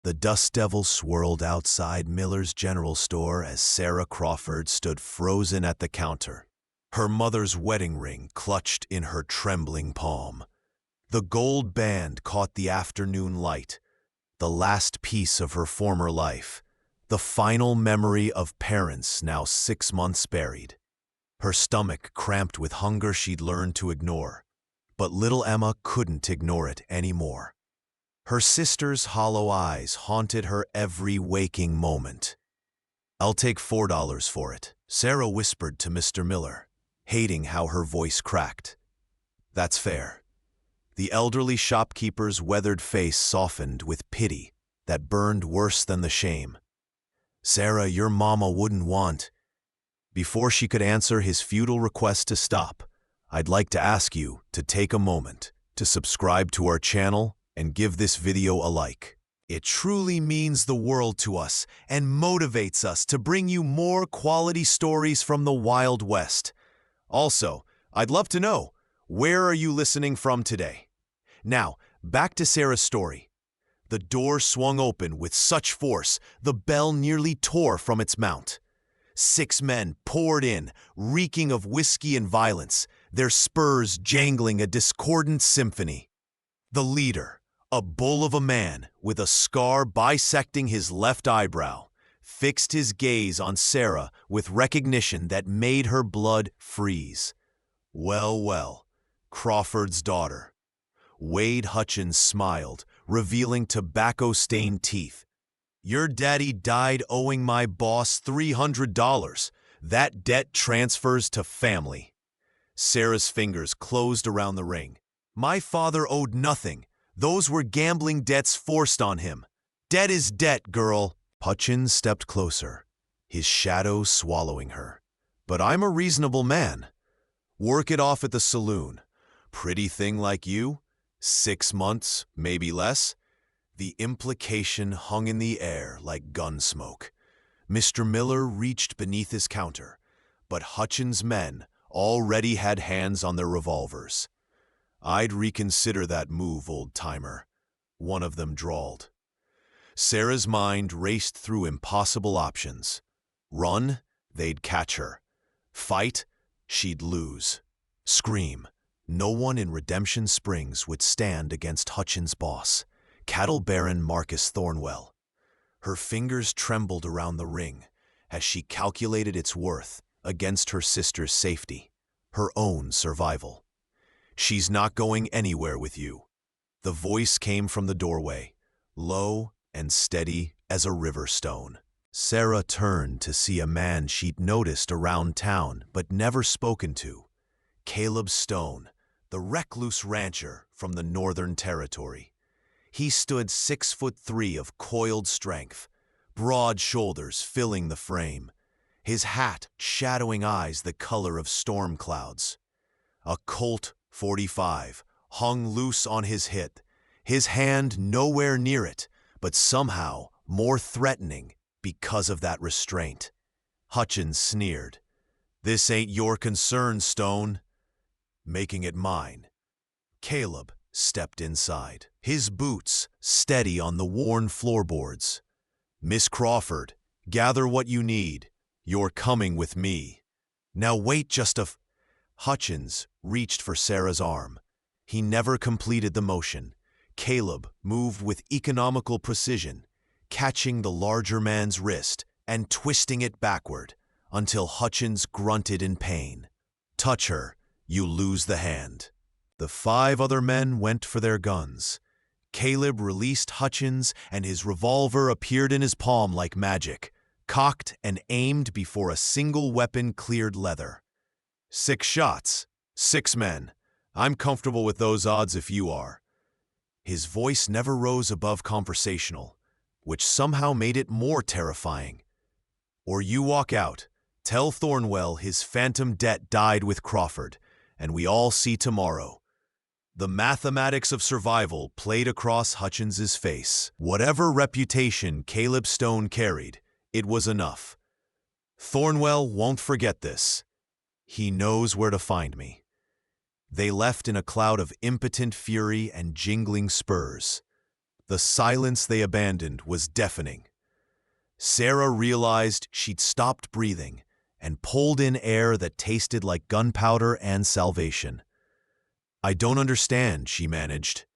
The dust devil swirled outside Miller's General Store as Sarah Crawford stood frozen at the counter, her mother's wedding ring clutched in her trembling palm. The gold band caught the afternoon light, the last piece of her former life, the final memory of parents now 6 months buried. Her stomach cramped with hunger she'd learned to ignore, but little Emma couldn't ignore it anymore. Her sister's hollow eyes haunted her every waking moment. "I'll take $4 for it," Sarah whispered to Mr. Miller, hating how her voice cracked. "That's fair." The elderly shopkeeper's weathered face softened with pity that burned worse than the shame. "Sarah, your mama wouldn't want—" Before she could answer his futile request to stop, I'd like to ask you to take a moment to subscribe to our channel and give this video a like. It truly means the world to us and motivates us to bring you more quality stories from the Wild West. Also, I'd love to know, where are you listening from today? Now, back to Sarah's story. The door swung open with such force, the bell nearly tore from its mount. 6 men poured in, reeking of whiskey and violence, their spurs jangling a discordant symphony. The leader, a bull of a man with a scar bisecting his left eyebrow, fixed his gaze on Sarah with recognition that made her blood freeze. Well, well, Crawford's daughter. Wade Hutchins smiled, revealing tobacco-stained teeth. "Your daddy died owing my boss $300. That debt transfers to family." Sarah's fingers closed around the ring. "My father owed nothing. Those were gambling debts forced on him. Debt is debt, girl." Hutchins stepped closer, his shadow swallowing her. "But I'm a reasonable man. Work it off at the saloon. Pretty thing like you? 6 months, maybe less?" The implication hung in the air like gun smoke. Mr. Miller reached beneath his counter, but Hutchins' men already had hands on their revolvers. "I'd reconsider that move, old-timer," one of them drawled. Sarah's mind raced through impossible options. Run, they'd catch her. Fight, she'd lose. Scream. No one in Redemption Springs would stand against Hutchins' boss, cattle baron Marcus Thornwell. Her fingers trembled around the ring as she calculated its worth against her sister's safety, her own survival. "She's not going anywhere with you." The voice came from the doorway, low and steady as a river stone. Sarah turned to see a man she'd noticed around town but never spoken to. Caleb Stone, the recluse rancher from the Northern Territory. He stood 6'3" of coiled strength, broad shoulders filling the frame, his hat shadowing eyes the color of storm clouds. A Colt .45 hung loose on his hip, his hand nowhere near it, but somehow more threatening because of that restraint. Hutchins sneered. "This ain't your concern, Stone." "Making it mine." Caleb stepped inside, his boots steady on the worn floorboards. "Miss Crawford, gather what you need. You're coming with me." "Now wait just a—" Hutchins reached for Sarah's arm. He never completed the motion. Caleb moved with economical precision, catching the larger man's wrist and twisting it backward until Hutchins grunted in pain. "Touch her, you lose the hand." The 5 other men went for their guns. Caleb released Hutchins, and his revolver appeared in his palm like magic, cocked and aimed before a single weapon cleared leather. 6 shots, 6 men. I'm comfortable with those odds if you are. His voice never rose above conversational, which somehow made it more terrifying. "Or you walk out, tell Thornwell his phantom debt died with Crawford, and we all see tomorrow." The mathematics of survival played across Hutchins's face. Whatever reputation Caleb Stone carried, it was enough. "Thornwell won't forget this. He knows where to find me." They left in a cloud of impotent fury and jingling spurs. The silence they abandoned was deafening. Sarah realized she'd stopped breathing and pulled in air that tasted like gunpowder and salvation. "I don't understand," she managed.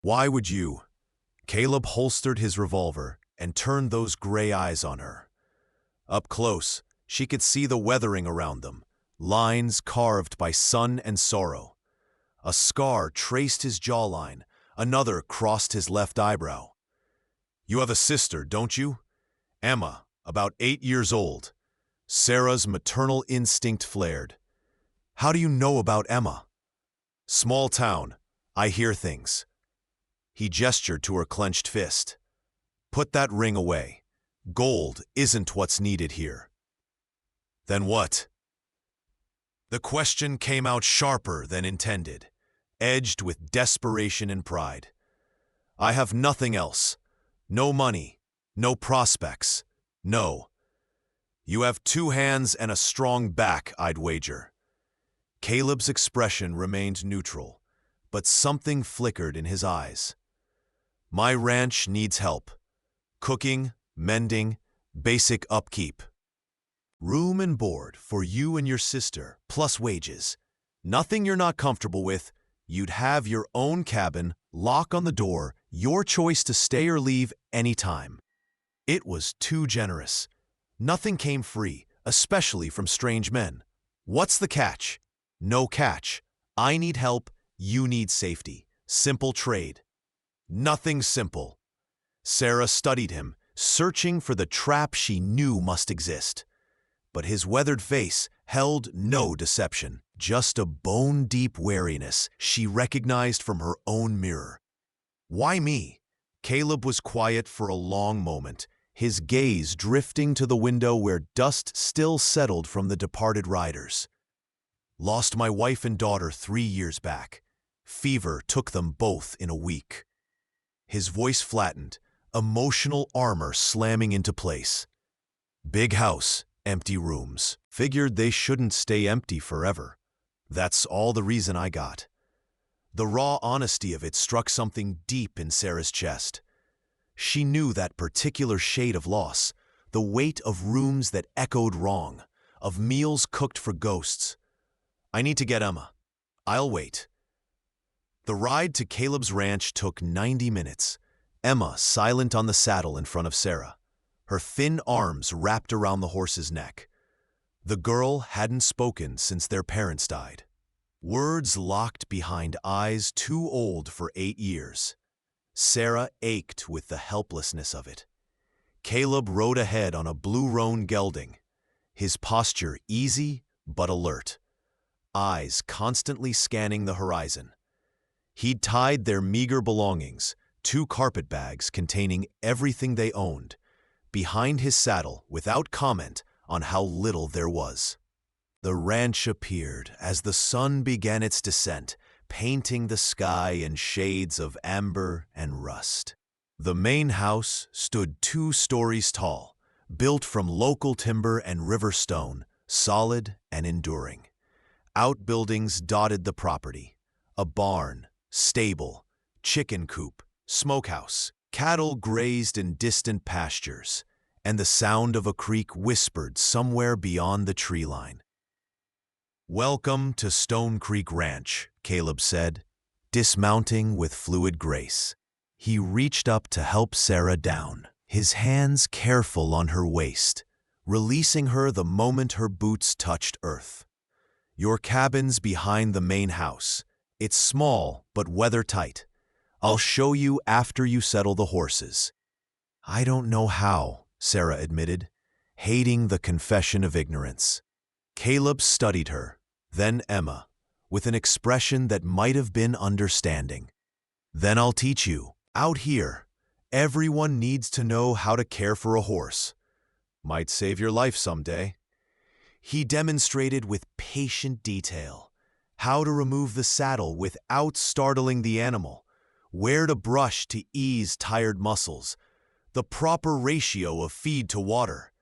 "Why would you?" Caleb holstered his revolver and turned those gray eyes on her. Up close, she could see the weathering around them, lines carved by sun and sorrow. A scar traced his jawline, another crossed his left eyebrow. "You have a sister, don't you?" "Emma, about 8 years old." Sarah's maternal instinct flared. "How do you know about Emma?" "Small town. I hear things." He gestured to her clenched fist. "Put that ring away. Gold isn't what's needed here." "Then what?" The question came out sharper than intended, edged with desperation and pride. "I have nothing else. No money, no prospects, no. You have 2 hands and a strong back, I'd wager." Caleb's expression remained neutral, but something flickered in his eyes. "My ranch needs help. Cooking, mending, basic upkeep. Room and board for you and your sister, plus wages. Nothing you're not comfortable with. You'd have your own cabin, lock on the door, your choice to stay or leave anytime." It was too generous. Nothing came free, especially from strange men. "What's the catch?" "No catch. I need help, you need safety. Simple trade." "Nothing simple." Sarah studied him, searching for the trap she knew must exist. But his weathered face held no deception, just a bone-deep wariness she recognized from her own mirror. "Why me?" Caleb was quiet for a long moment, his gaze drifting to the window where dust still settled from the departed riders. "Lost my wife and daughter 3 years back. Fever took them both in a week." His voice flattened, emotional armor slamming into place. "Big house, empty rooms. Figured they shouldn't stay empty forever. That's all the reason I got." The raw honesty of it struck something deep in Sarah's chest. She knew that particular shade of loss, the weight of rooms that echoed wrong, of meals cooked for ghosts. "I need to get Emma. I'll wait." The ride to Caleb's ranch took 90 minutes, Emma silent on the saddle in front of Sarah, her thin arms wrapped around the horse's neck. The girl hadn't spoken since their parents died. Words locked behind eyes too old for 8 years. Sarah ached with the helplessness of it. Caleb rode ahead on a blue roan gelding, his posture easy but alert, eyes constantly scanning the horizon. He'd tied their meager belongings, 2 carpet bags containing everything they owned, behind his saddle without comment on how little there was. The ranch appeared as the sun began its descent, painting the sky in shades of amber and rust. The main house stood 2 stories tall, built from local timber and river stone, solid and enduring. Outbuildings dotted the property: a barn, stable, chicken coop, smokehouse. Cattle grazed in distant pastures, and the sound of a creek whispered somewhere beyond the tree line. "Welcome to Stone Creek Ranch," Caleb said, dismounting with fluid grace. He reached up to help Sarah down, his hands careful on her waist, releasing her the moment her boots touched earth. "Your cabin's behind the main house. It's small but weather-tight. I'll show you after you settle the horses." "I don't know how," Sarah admitted, hating the confession of ignorance. Caleb studied her, then Emma, with an expression that might have been understanding. "Then I'll teach you. Out here, everyone needs to know how to care for a horse. Might save your life someday." He demonstrated with patient detail how to remove the saddle without startling the animal, where to brush to ease tired muscles, the proper ratio of feed to water.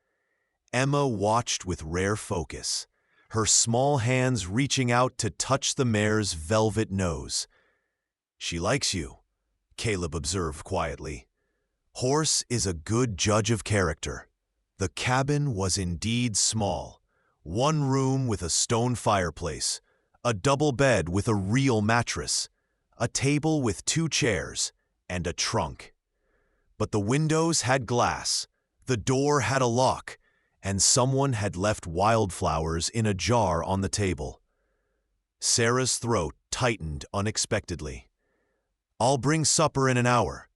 Emma watched with rare focus, her small hands reaching out to touch the mare's velvet nose. "She likes you," Caleb observed quietly. Horse is a good judge of character. The cabin was indeed small. One room with a stone fireplace, a double bed with a real mattress, a table with 2 chairs, and a trunk. But the windows had glass, the door had a lock, and someone had left wildflowers in a jar on the table. Sarah's throat tightened unexpectedly. "I'll bring supper in an hour,"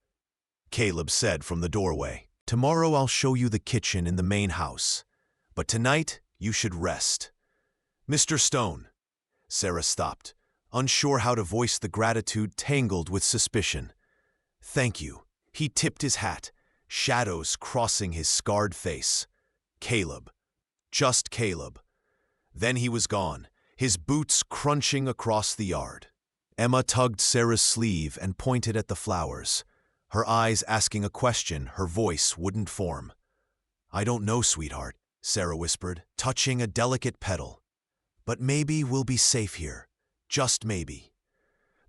Caleb said from the doorway. "Tomorrow I'll show you the kitchen in the main house, but tonight you should rest." "Mr. Stone." Sarah stopped, unsure how to voice the gratitude tangled with suspicion. "Thank you." He tipped his hat, shadows crossing his scarred face. Caleb. Just Caleb. Then he was gone, his boots crunching across the yard. Emma tugged Sarah's sleeve and pointed at the flowers, her eyes asking a question her voice wouldn't form. "I don't know, sweetheart," Sarah whispered, touching a delicate petal. "But maybe we'll be safe here. Just maybe."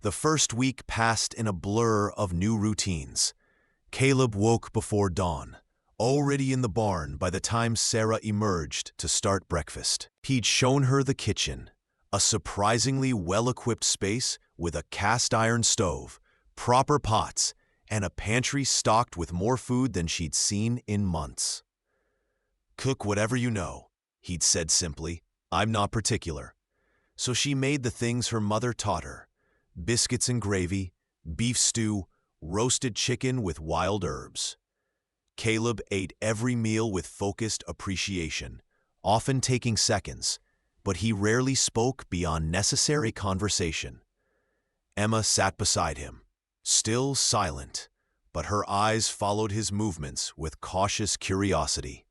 The first week passed in a blur of new routines. Caleb woke before dawn, already in the barn by the time Sarah emerged to start breakfast. He'd shown her the kitchen, a surprisingly well-equipped space with a cast-iron stove, proper pots, and a pantry stocked with more food than she'd seen in months. "Cook whatever you know," he'd said simply. "I'm not particular." So she made the things her mother taught her: biscuits and gravy, beef stew, roasted chicken with wild herbs. Caleb ate every meal with focused appreciation, often taking seconds, but he rarely spoke beyond necessary conversation. Emma sat beside him, still silent, but her eyes followed his movements with cautious curiosity.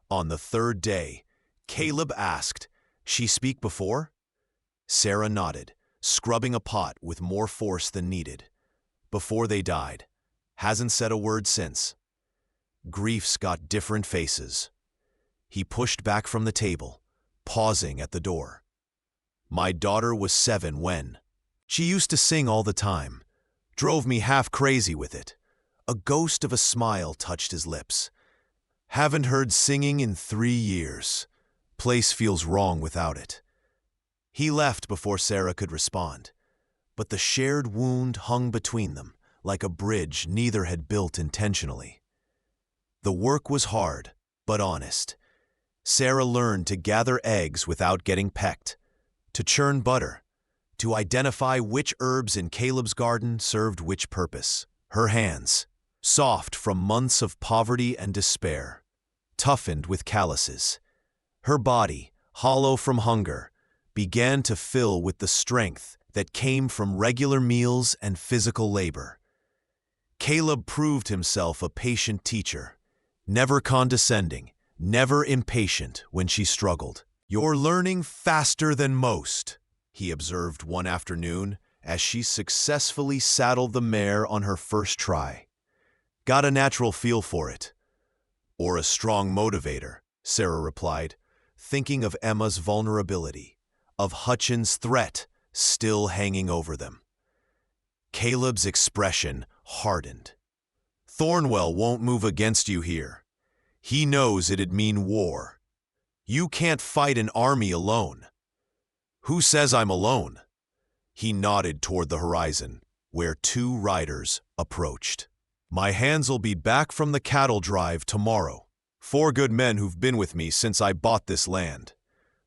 On the 3rd day, Caleb asked, "She speak before?" Sarah nodded, scrubbing a pot with more force than needed. "Before they died. Hasn't said a word since." Grief's got different faces. He pushed back from the table, pausing at the door. "My daughter was 7 when. She used to sing all the time. Drove me half crazy with it." A ghost of a smile touched his lips. "Haven't heard singing in 3 years. Place feels wrong without it." He left before Sarah could respond, but the shared wound hung between them, like a bridge neither had built intentionally. The work was hard, but honest. Sarah learned to gather eggs without getting pecked, to churn butter, to identify which herbs in Caleb's garden served which purpose. Her hands, soft from months of poverty and despair, toughened with calluses. Her body, hollow from hunger, began to fill with the strength that came from regular meals and physical labor. Caleb proved himself a patient teacher, never condescending, never impatient when she struggled. "You're learning faster than most," he observed one afternoon as she successfully saddled the mare on her first try. "Got a natural feel for it." "Or a strong motivator," Sarah replied, thinking of Emma's vulnerability, of Hutchins' threat still hanging over them. Caleb's expression hardened. "Thornwell won't move against you here. He knows it'd mean war. You can't fight an army alone." "Who says I'm alone?" He nodded toward the horizon, where 2 riders approached. "My hands'll be back from the cattle drive tomorrow. 4 good men who've been with me since I bought this land.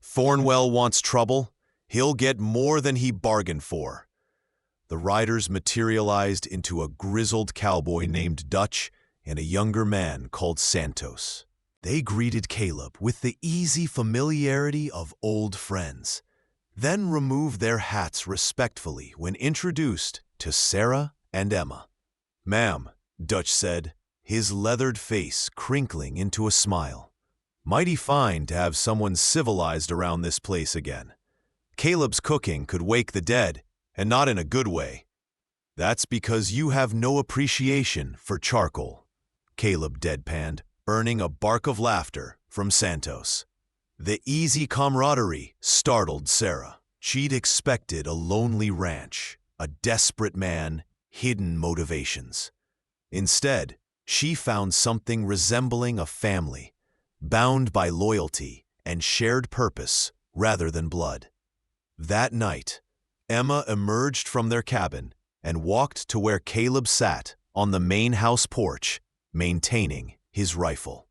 Thornwell wants trouble. He'll get more than he bargained for." The riders materialized into a grizzled cowboy named Dutch and a younger man called Santos. They greeted Caleb with the easy familiarity of old friends, then removed their hats respectfully when introduced to Sarah and Emma. "Ma'am," Dutch said, his leathered face crinkling into a smile. "Mighty fine to have someone civilized around this place again. Caleb's cooking could wake the dead, and not in a good way." "That's because you have no appreciation for charcoal," Caleb deadpanned, earning a bark of laughter from Santos. The easy camaraderie startled Sarah. She'd expected a lonely ranch, a desperate man hidden motivations. Instead, she found something resembling a family, bound by loyalty and shared purpose rather than blood. That night, Emma emerged from their cabin and walked to where Caleb sat on the main house porch, maintaining his rifle.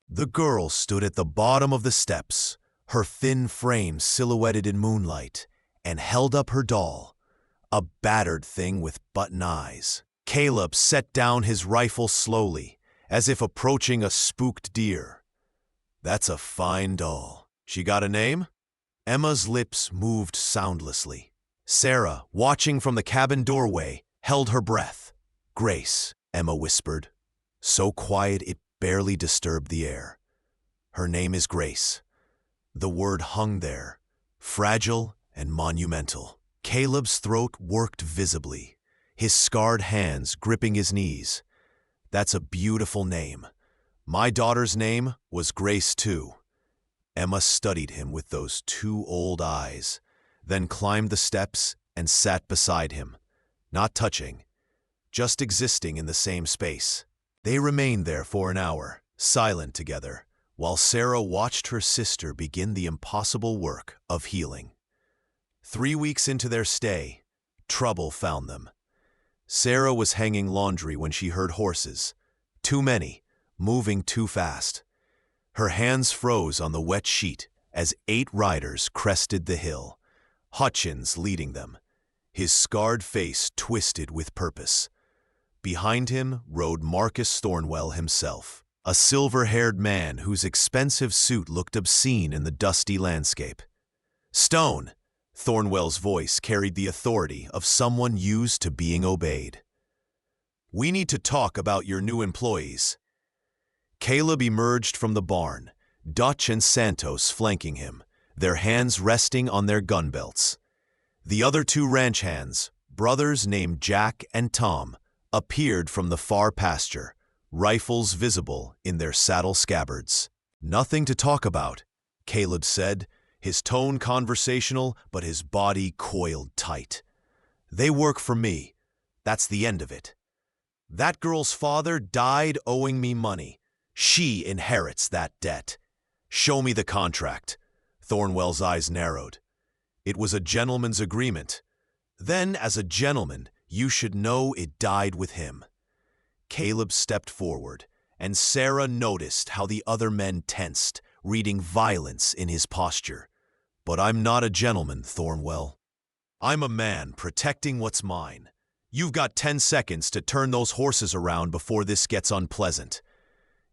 The girl stood at the bottom of the steps, her thin frame silhouetted in moonlight, and held up her doll, a battered thing with button eyes. Caleb set down his rifle slowly, as if approaching a spooked deer. "That's a fine doll. She got a name?" Emma's lips moved soundlessly. Sarah, watching from the cabin doorway, held her breath. "Grace," Emma whispered, so quiet it barely disturbed the air. "Her name is Grace." The word hung there, fragile and monumental. Caleb's throat worked visibly, his scarred hands gripping his knees. "That's a beautiful name. My daughter's name was Grace too." Emma studied him with those two old eyes, then climbed the steps and sat beside him, not touching, just existing in the same space. They remained there for an hour, silent together, while Sarah watched her sister begin the impossible work of healing. 3 weeks into their stay, trouble found them. Sarah was hanging laundry when she heard horses, too many, moving too fast. Her hands froze on the wet sheet as 8 riders crested the hill, Hutchins leading them, his scarred face twisted with purpose. Behind him rode Marcus Thornwell himself, a silver-haired man whose expensive suit looked obscene in the dusty landscape. "Stone!" Thornwell's voice carried the authority of someone used to being obeyed. "We need to talk about your new employees." Caleb emerged from the barn, Dutch and Santos flanking him, their hands resting on their gun belts. The other 2 ranch hands, brothers named Jack and Tom, appeared from the far pasture, rifles visible in their saddle scabbards. "Nothing to talk about," Caleb said, his tone conversational but his body coiled tight. "They work for me. That's the end of it. That girl's father died owing me money. She inherits that debt. Show me the contract." Thornwell's eyes narrowed. "It was a gentleman's agreement. Then, as a gentleman, you should know it died with him." Caleb stepped forward, and Sarah noticed how the other men tensed, reading violence in his posture. "But I'm not a gentleman, Thornwell. I'm a man protecting what's mine. You've got 10 seconds to turn those horses around before this gets unpleasant.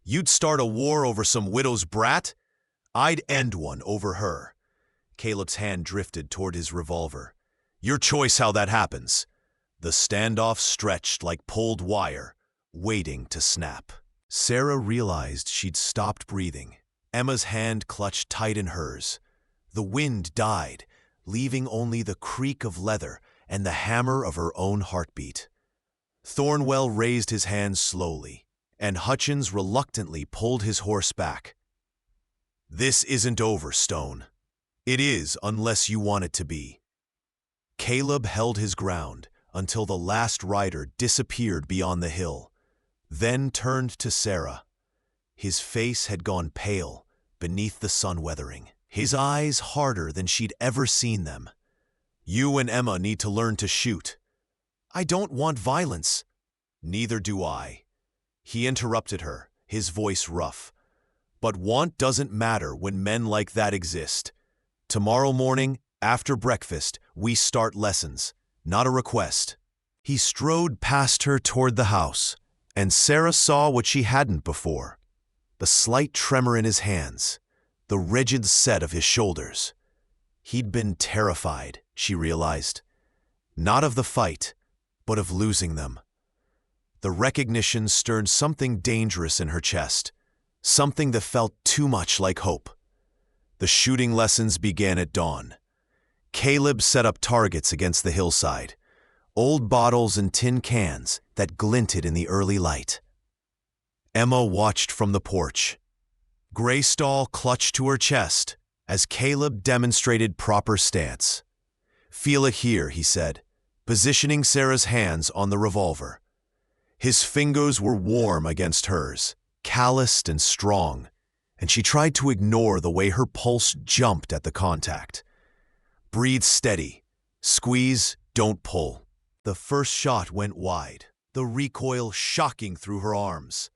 You'd start a war over some widow's brat? I'd end one over her." Caleb's hand drifted toward his revolver. "Your choice how that happens." The standoff stretched like pulled wire, waiting to snap. Sarah realized she'd stopped breathing. Emma's hand clutched tight in hers. The wind died, leaving only the creak of leather and the hammer of her own heartbeat. Thornwell raised his hands slowly, and Hutchins reluctantly pulled his horse back. "This isn't over, Stone. It is unless you want it to be." Caleb held his ground until the last rider disappeared beyond the hill, then turned to Sarah. His face had gone pale beneath the sun weathering, his eyes harder than she'd ever seen them. "You and Emma need to learn to shoot." "I don't want violence." "Neither do I." He interrupted her, his voice rough. "But want doesn't matter when men like that exist. Tomorrow morning, after breakfast, we start lessons, not a request." He strode past her toward the house, and Sarah saw what she hadn't before: the slight tremor in his hands, the rigid set of his shoulders. He'd been terrified, she realized, not of the fight, but of losing them. The recognition stirred something dangerous in her chest, something that felt too much like hope. The shooting lessons began at dawn. Caleb set up targets against the hillside, old bottles and tin cans that glinted in the early light. Emma watched from the porch. Graystall clutched to her chest as Caleb demonstrated proper stance. "Feel it here," he said. positioning Sarah's hands on the revolver. His fingers were warm against hers, calloused and strong, and she tried to ignore the way her pulse jumped at the contact. Breathe steady. Squeeze, don't pull. The first shot went wide, the recoil shocking through her arms.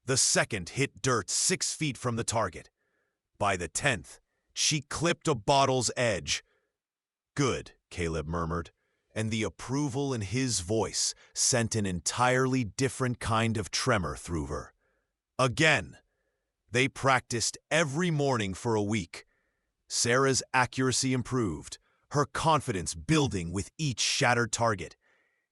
The second hit dirt 6 feet from the target. By the 10th, she clipped a bottle's edge. "Good," Caleb murmured, and the approval in his voice sent an entirely different kind of tremor through her. Again. They practiced every morning for a week. Sarah's accuracy improved, her confidence building with each shattered target.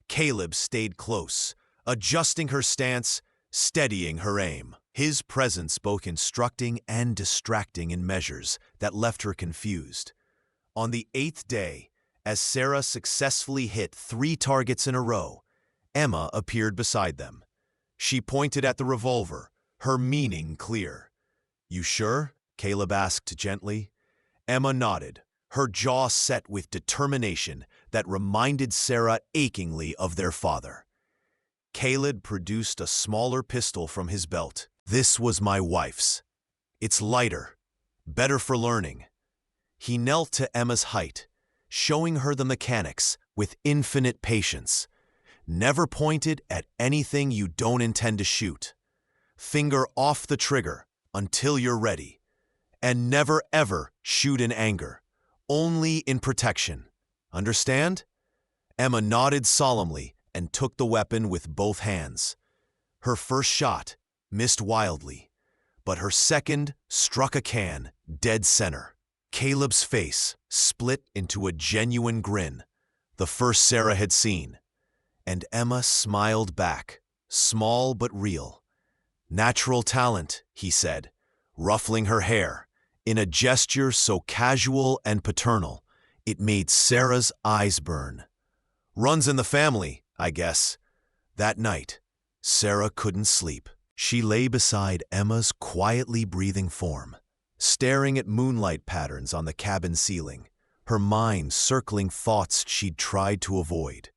Caleb stayed close, adjusting her stance, steadying her aim. His presence both instructing and distracting in measures that left her confused. On the 8th day, as Sarah successfully hit 3 targets in a row, Emma appeared beside them. She pointed at the revolver, her meaning clear. "You sure?" Caleb asked gently. Emma nodded, her jaw set with determination that reminded Sarah achingly of their father. Caleb produced a smaller pistol from his belt. "This was my wife's. It's lighter, better for learning." He knelt to Emma's height, showing her the mechanics with infinite patience. "Never pointed at anything you don't intend to shoot. Finger off the trigger until you're ready. And never ever shoot in anger, only in protection. Understand?" Emma nodded solemnly and took the weapon with both hands. Her first shot missed wildly, but her second struck a can dead center. Caleb's face split into a genuine grin, the first Sarah had seen, and Emma smiled back, small but real. "Natural talent," he said, ruffling her hair, in a gesture so casual and paternal, it made Sarah's eyes burn. "Runs in the family, I guess." That night, Sarah couldn't sleep. She lay beside Emma's quietly breathing form, staring at moonlight patterns on the cabin ceiling, her mind circling thoughts she'd tried to avoid.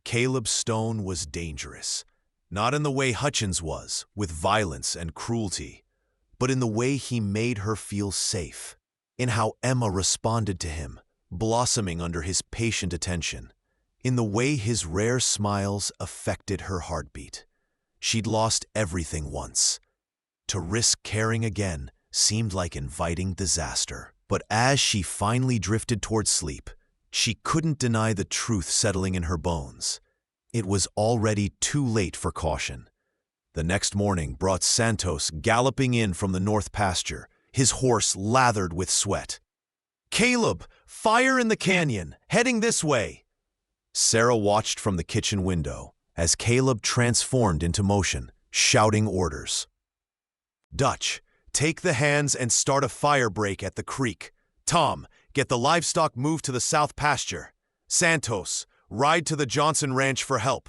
Caleb Stone was dangerous, not in the way Hutchins was, with violence and cruelty, but in the way he made her feel safe, in how Emma responded to him, blossoming under his patient attention, in the way his rare smiles affected her heartbeat. She'd lost everything once. To risk caring again seemed like inviting disaster. But as she finally drifted toward sleep, she couldn't deny the truth settling in her bones. It was already too late for caution. The next morning brought Santos galloping in from the north pasture, his horse lathered with sweat. "Caleb, fire in the canyon, heading this way!" Sarah watched from the kitchen window as Caleb transformed into motion, shouting orders. "Dutch, take the hands and start a fire break at the creek. Tom, get the livestock moved to the south pasture. Santos, ride to the Johnson Ranch for help."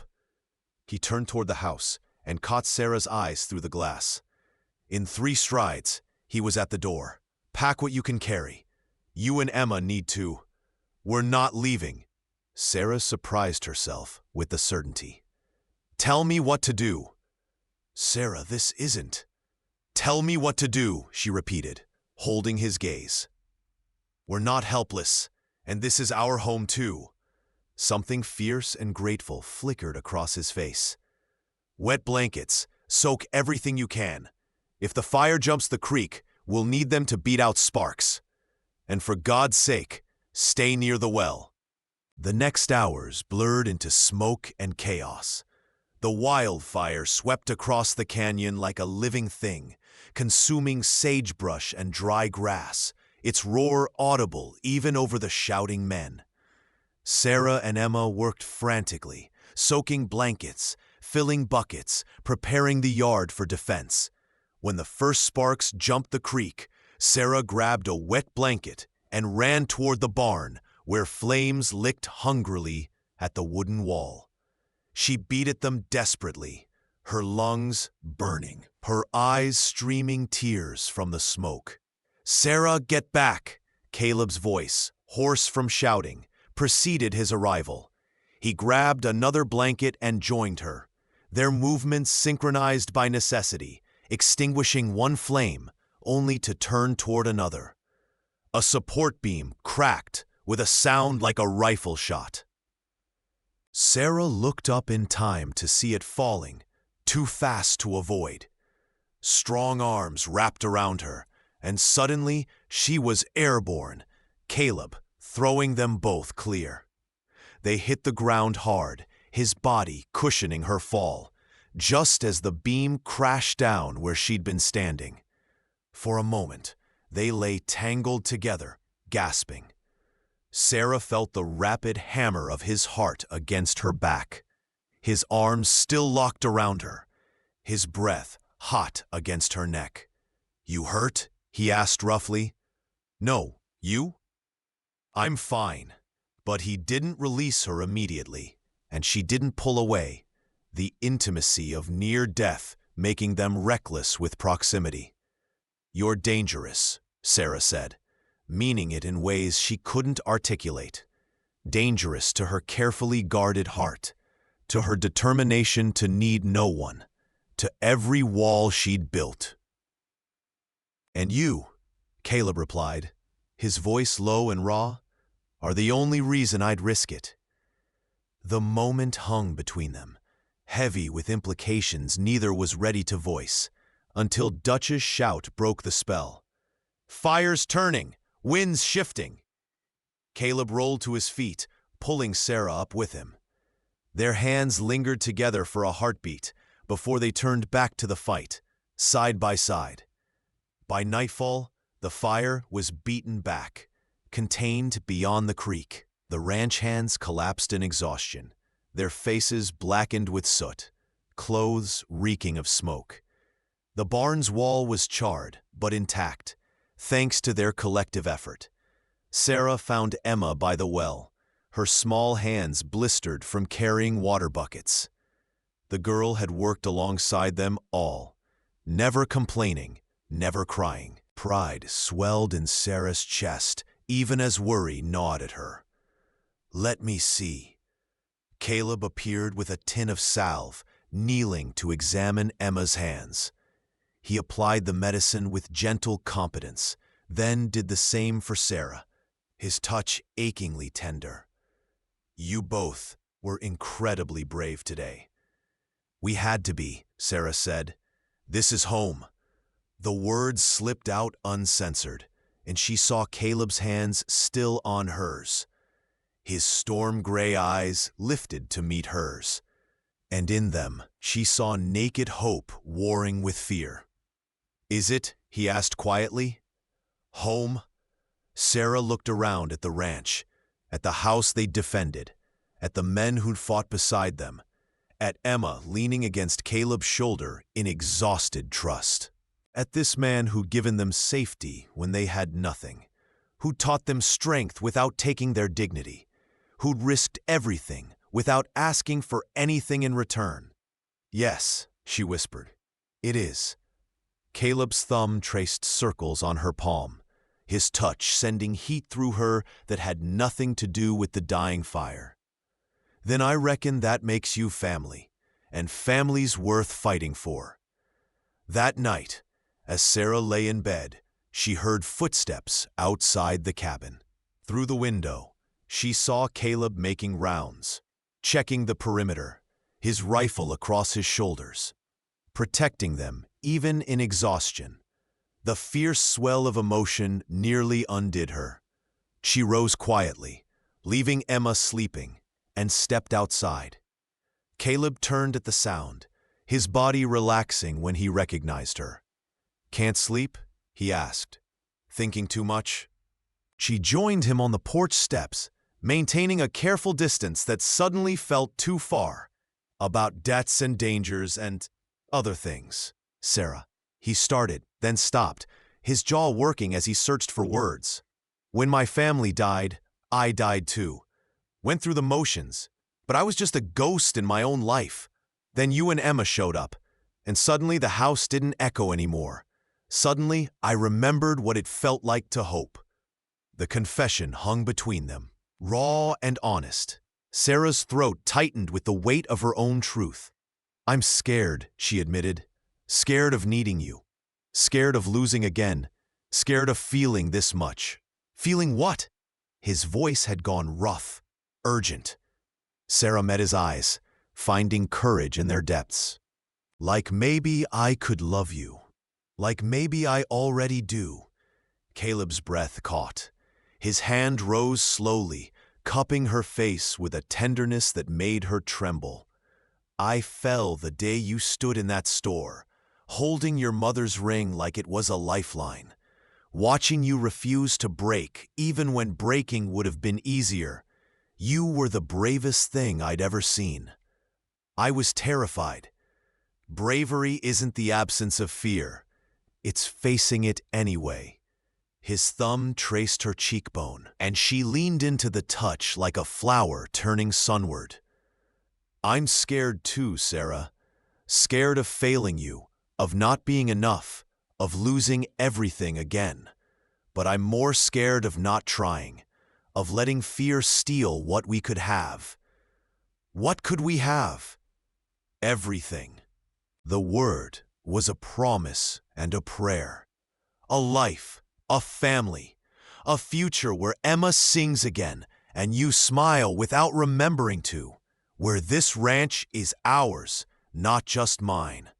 He turned toward the house and caught Sarah's eyes through the glass. In 3 strides, he was at the door. "Pack what you can carry. You and Emma need to. We're not leaving." Sarah surprised herself with the certainty. "Tell me what to do." "Sarah, this isn't." "Tell me what to do," she repeated, holding his gaze. "We're not helpless, and this is our home too." Something fierce and grateful flickered across his face. "Wet blankets, soak everything you can. If the fire jumps the creek, we'll need them to beat out sparks. And for God's sake, stay near the well." The next hours blurred into smoke and chaos. The wildfire swept across the canyon like a living thing, consuming sagebrush and dry grass, its roar audible even over the shouting men. Sarah and Emma worked frantically, soaking blankets, filling buckets, preparing the yard for defense. When the first sparks jumped the creek, Sarah grabbed a wet blanket and ran toward the barn, where flames licked hungrily at the wooden wall. She beat at them desperately, her lungs burning, her eyes streaming tears from the smoke. "Sarah, get back!" Caleb's voice, hoarse from shouting, preceded his arrival. He grabbed another blanket and joined her, their movements synchronized by necessity, extinguishing one flame, only to turn toward another. A support beam cracked with a sound like a rifle shot. Sarah looked up in time to see it falling, too fast to avoid. Strong arms wrapped around her, and suddenly she was airborne, Caleb throwing them both clear. They hit the ground hard, his body cushioning her fall, just as the beam crashed down where she'd been standing. For a moment, they lay tangled together, gasping. Sarah felt the rapid hammer of his heart against her back, his arms still locked around her, his breath hot against her neck. "You hurt?" he asked roughly. "No, you?" "I'm fine." But he didn't release her immediately, and she didn't pull away, the intimacy of near death making them reckless with proximity. "You're dangerous," Sarah said, meaning it in ways she couldn't articulate. Dangerous to her carefully guarded heart, to her determination to need no one, to every wall she'd built. "And you," Caleb replied, his voice low and raw, "are the only reason I'd risk it." The moment hung between them, heavy with implications neither was ready to voice, until Dutch's shout broke the spell. "Fire's turning! Wind's shifting!" Caleb rolled to his feet, pulling Sarah up with him. Their hands lingered together for a heartbeat before they turned back to the fight, side by side. By nightfall, the fire was beaten back, contained beyond the creek. The ranch hands collapsed in exhaustion, their faces blackened with soot, clothes reeking of smoke. The barn's wall was charred, but intact, thanks to their collective effort. Sarah found Emma by the well, her small hands blistered from carrying water buckets. The girl had worked alongside them all, never complaining, never crying. Pride swelled in Sarah's chest, even as worry gnawed at her. "Let me see." Caleb appeared with a tin of salve, kneeling to examine Emma's hands. He applied the medicine with gentle competence, then did the same for Sarah, his touch achingly tender. "You both were incredibly brave today." "We had to be," Sarah said. "This is home." The words slipped out uncensored, and she saw Caleb's hands still on hers. His storm-gray eyes lifted to meet hers, and in them she saw naked hope warring with fear. "Is it?" he asked quietly. "Home?" Sarah looked around at the ranch, at the house they'd defended, at the men who'd fought beside them, at Emma leaning against Caleb's shoulder in exhausted trust. At this man who'd given them safety when they had nothing, who'd taught them strength without taking their dignity, who'd risked everything without asking for anything in return. "Yes," she whispered, "it is." Caleb's thumb traced circles on her palm, his touch sending heat through her that had nothing to do with the dying fire. "Then I reckon that makes you family, and family's worth fighting for." That night, as Sarah lay in bed, she heard footsteps outside the cabin. Through the window, she saw Caleb making rounds, checking the perimeter, his rifle across his shoulders, protecting them even in exhaustion. The fierce swell of emotion nearly undid her. She rose quietly, leaving Emma sleeping, and stepped outside. Caleb turned at the sound, his body relaxing when he recognized her. "Can't sleep?" he asked. "Thinking too much?" She joined him on the porch steps, maintaining a careful distance that suddenly felt too far. "About debts and dangers and other things, Sarah." He started, then stopped, his jaw working as he searched for words. "When my family died, I died too. Went through the motions, but I was just a ghost in my own life. Then you and Emma showed up, and suddenly the house didn't echo anymore. Suddenly, I remembered what it felt like to hope." The confession hung between them, raw and honest, Sarah's throat tightened with the weight of her own truth. "I'm scared," she admitted. "Scared of needing you. Scared of losing again. Scared of feeling this much." "Feeling what?" His voice had gone rough, urgent. Sarah met his eyes, finding courage in their depths. "Like maybe I could love you. Like maybe I already do." Caleb's breath caught. His hand rose slowly, cupping her face with a tenderness that made her tremble. "I fell the day you stood in that store, holding your mother's ring like it was a lifeline, watching you refuse to break even when breaking would have been easier. You were the bravest thing I'd ever seen. I was terrified. Bravery isn't the absence of fear. It's facing it anyway." His thumb traced her cheekbone, and she leaned into the touch like a flower turning sunward. "I'm scared too, Sarah. Scared of failing you, of not being enough, of losing everything again. But I'm more scared of not trying, of letting fear steal what we could have." What could we have? Everything. The word was a promise and a prayer. A life, a family, a future where Emma sings again and you smile without remembering to. Where this ranch is ours, not just mine.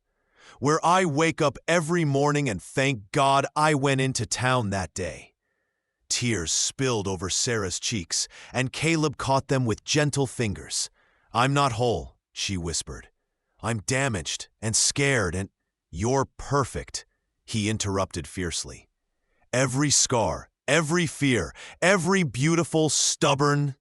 Where I wake up every morning and thank God I went into town that day. Tears spilled over Sarah's cheeks, and Caleb caught them with gentle fingers. "I'm not whole," she whispered. "I'm damaged and scared and—" "You're perfect," he interrupted fiercely. "Every scar, every fear, every beautiful, stubborn,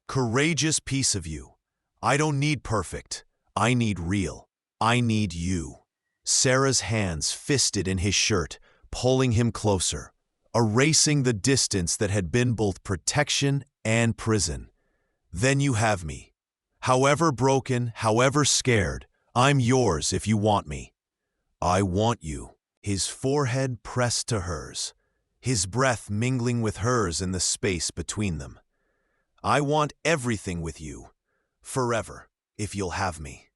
courageous piece of you. I don't need perfect. I need real. I need you." Sarah's hands fisted in his shirt, pulling him closer, erasing the distance that had been both protection and prison. "Then you have me. However broken, however scared, I'm yours if you want me." "I want you." His forehead pressed to hers, his breath mingling with hers in the space between them. "I want everything with you, forever, if you'll have me."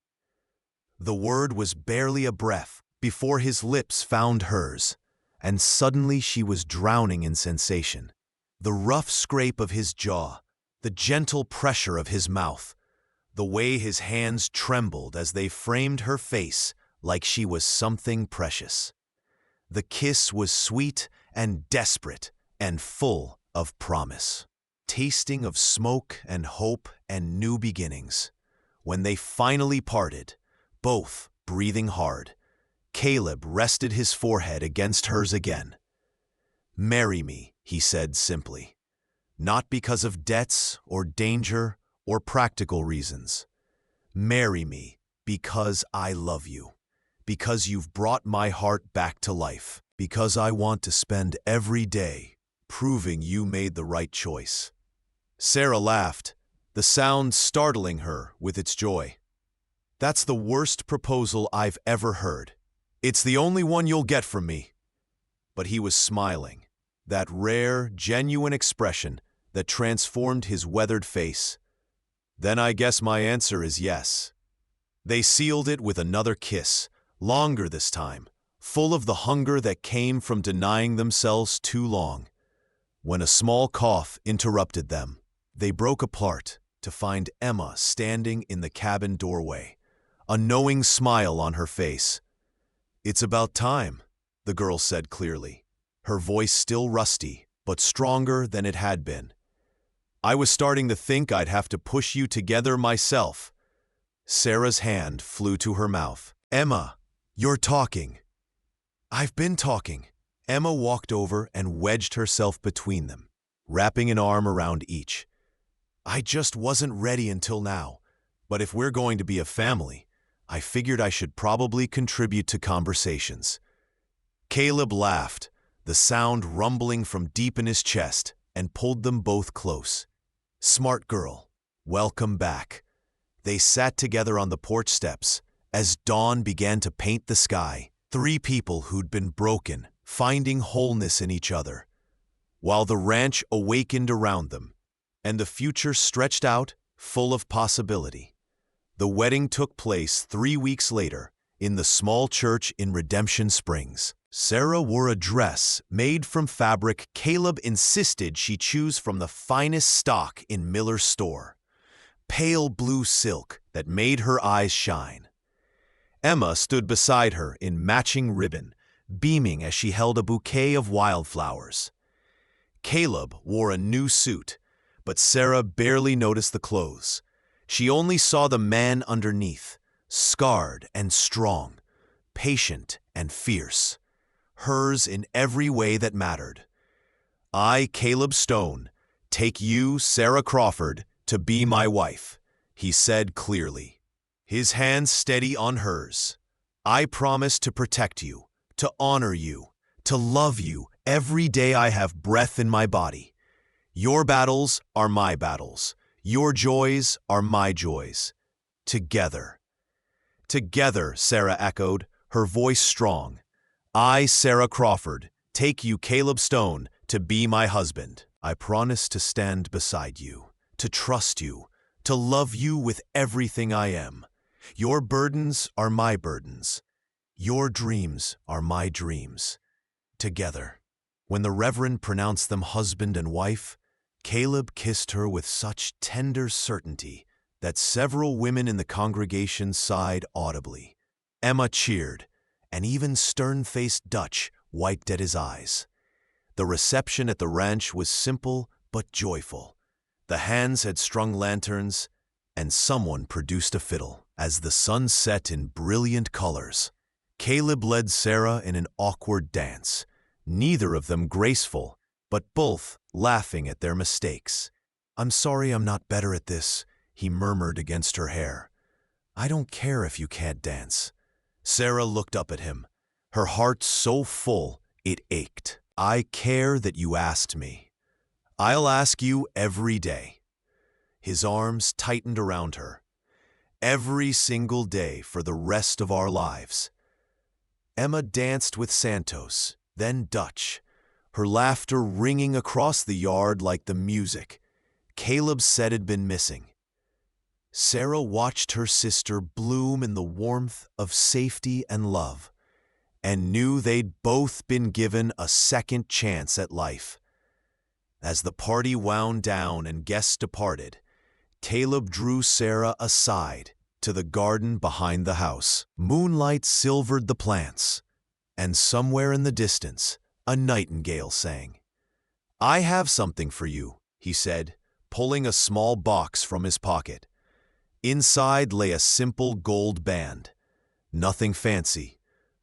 The word was barely a breath before his lips found hers, and suddenly she was drowning in sensation. The rough scrape of his jaw, the gentle pressure of his mouth, the way his hands trembled as they framed her face like she was something precious. The kiss was sweet and desperate and full of promise, tasting of smoke and hope and new beginnings. When they finally parted, both breathing hard, Caleb rested his forehead against hers again. "Marry me," he said simply. "Not because of debts or danger or practical reasons. Marry me because I love you, because you've brought my heart back to life, because I want to spend every day proving you made the right choice." Sarah laughed, the sound startling her with its joy. "That's the worst proposal I've ever heard. It's the only one you'll get from me." But he was smiling, that rare, genuine expression that transformed his weathered face. "Then I guess my answer is yes." They sealed it with another kiss, longer this time, full of the hunger that came from denying themselves too long. When a small cough interrupted them, they broke apart to find Emma standing in the cabin doorway, a knowing smile on her face. "It's about time," the girl said clearly, her voice still rusty, but stronger than it had been. "I was starting to think I'd have to push you together myself." Sarah's hand flew to her mouth. "Emma, you're talking." "I've been talking." Emma walked over and wedged herself between them, wrapping an arm around each. "I just wasn't ready until now, but if we're going to be a family, I figured I should probably contribute to conversations." Caleb laughed, the sound rumbling from deep in his chest, and pulled them both close. "Smart girl, welcome back." They sat together on the porch steps as dawn began to paint the sky, three people who'd been broken, finding wholeness in each other, while the ranch awakened around them, and the future stretched out full of possibility. The wedding took place 3 weeks later in the small church in Redemption Springs. Sarah wore a dress made from fabric Caleb insisted she choose from the finest stock in Miller's store, pale blue silk that made her eyes shine. Emma stood beside her in matching ribbon, beaming as she held a bouquet of wildflowers. Caleb wore a new suit, but Sarah barely noticed the clothes. She only saw the man underneath, scarred and strong, patient and fierce, hers in every way that mattered. I, Caleb Stone, take you, Sarah Crawford, to be my wife, he said clearly, his hands steady on hers. I promise to protect you, to honor you, to love you every day I have breath in my body. Your battles are my battles. Your joys are my joys. Together. Together, Sarah echoed, her voice strong. I, Sarah Crawford, take you, Caleb Stone, to be my husband. I promise to stand beside you, to trust you, to love you with everything I am. Your burdens are my burdens. Your dreams are my dreams. Together. When the Reverend pronounced them husband and wife, Caleb kissed her with such tender certainty that several women in the congregation sighed audibly. Emma cheered, and even stern-faced Dutch wiped at his eyes. The reception at the ranch was simple but joyful. The hands had strung lanterns, and someone produced a fiddle. As the sun set in brilliant colors, Caleb led Sarah in an awkward dance, neither of them graceful, but both laughing at their mistakes. I'm sorry I'm not better at this, he murmured against her hair. I don't care if you can't dance. Sarah looked up at him, her heart so full it ached. I care that you asked me. I'll ask you every day. His arms tightened around her. Every single day for the rest of our lives. Emma danced with Santos, then Dutch, her laughter ringing across the yard like the music Caleb said had been missing. Sarah watched her sister bloom in the warmth of safety and love, and knew they'd both been given a second chance at life. As the party wound down and guests departed, Caleb drew Sarah aside to the garden behind the house. Moonlight silvered the plants, and somewhere in the distance, a nightingale sang. I have something for you, he said, pulling a small box from his pocket. Inside lay a simple gold band. Nothing fancy,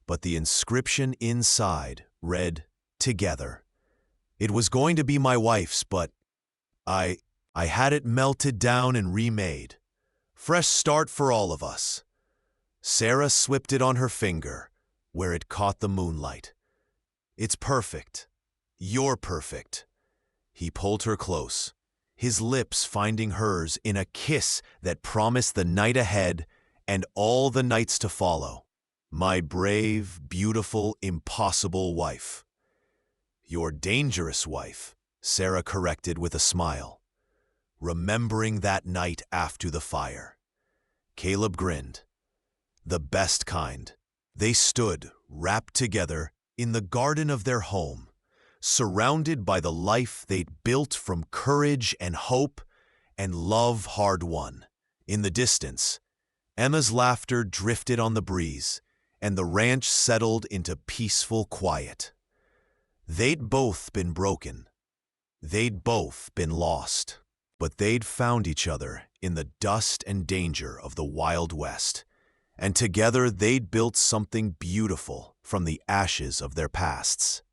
but the inscription inside read, Together. It was going to be my wife's, but I had it melted down and remade. Fresh start for all of us. Sarah slipped it on her finger, where it caught the moonlight. It's perfect. You're perfect. He pulled her close, his lips finding hers in a kiss that promised the night ahead and all the nights to follow. My brave, beautiful, impossible wife. Your dangerous wife, Sarah corrected with a smile, remembering that night after the fire. Caleb grinned. The best kind. They stood, wrapped together, in the garden of their home, surrounded by the life they'd built from courage and hope and love hard-won. In the distance, Emma's laughter drifted on the breeze, and the ranch settled into peaceful quiet. They'd both been broken. They'd both been lost. But they'd found each other in the dust and danger of the Wild West, and together they'd built something beautiful from the ashes of their pasts.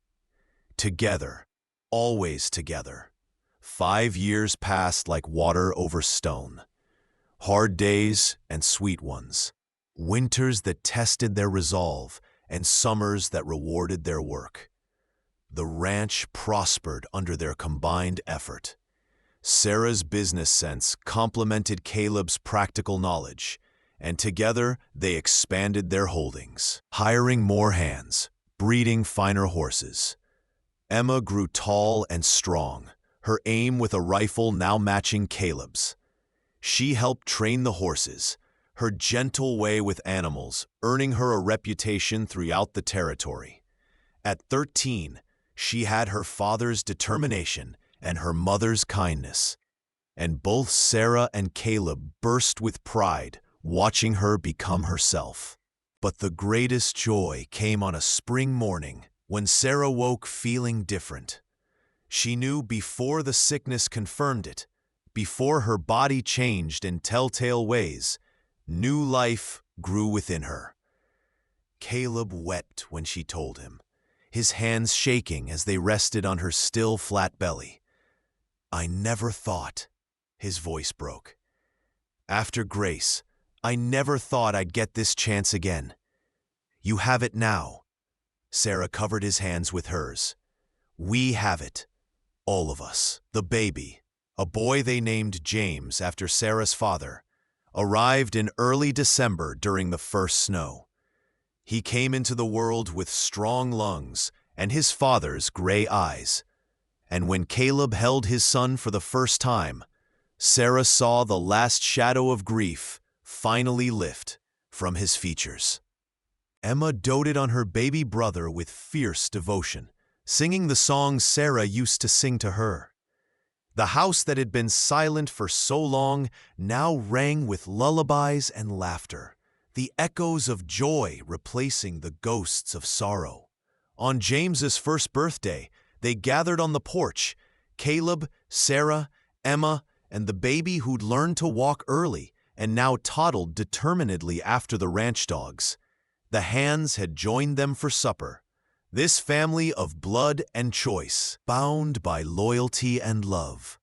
Together, always together. 5 years passed like water over stone. Hard days and sweet ones. Winters that tested their resolve and summers that rewarded their work. The ranch prospered under their combined effort. Sarah's business sense complemented Caleb's practical knowledge, and together they expanded their holdings, hiring more hands, breeding finer horses. Emma grew tall and strong, her aim with a rifle now matching Caleb's. She helped train the horses, her gentle way with animals earning her a reputation throughout the territory. At 13, she had her father's determination and her mother's kindness, and both Sarah and Caleb burst with pride watching her become herself. But the greatest joy came on a spring morning when Sarah woke feeling different. She knew before the sickness confirmed it, before her body changed in telltale ways, new life grew within her. Caleb wept when she told him, his hands shaking as they rested on her still flat belly. "I never thought," his voice broke. "After Grace, I never thought I'd get this chance again. You have it now." Sarah covered his hands with hers. "We have it. All of us." The baby, a boy they named James after Sarah's father, arrived in early December during the first snow. He came into the world with strong lungs and his father's gray eyes. And when Caleb held his son for the first time, Sarah saw the last shadow of grief finally lift from his features. Emma doted on her baby brother with fierce devotion, singing the songs Sarah used to sing to her. The house that had been silent for so long now rang with lullabies and laughter, the echoes of joy replacing the ghosts of sorrow. On James's first birthday, they gathered on the porch, Caleb, Sarah, Emma, and the baby who'd learned to walk early and now toddled determinedly after the ranch dogs. The hands had joined them for supper. This family of blood and choice, bound by loyalty and love.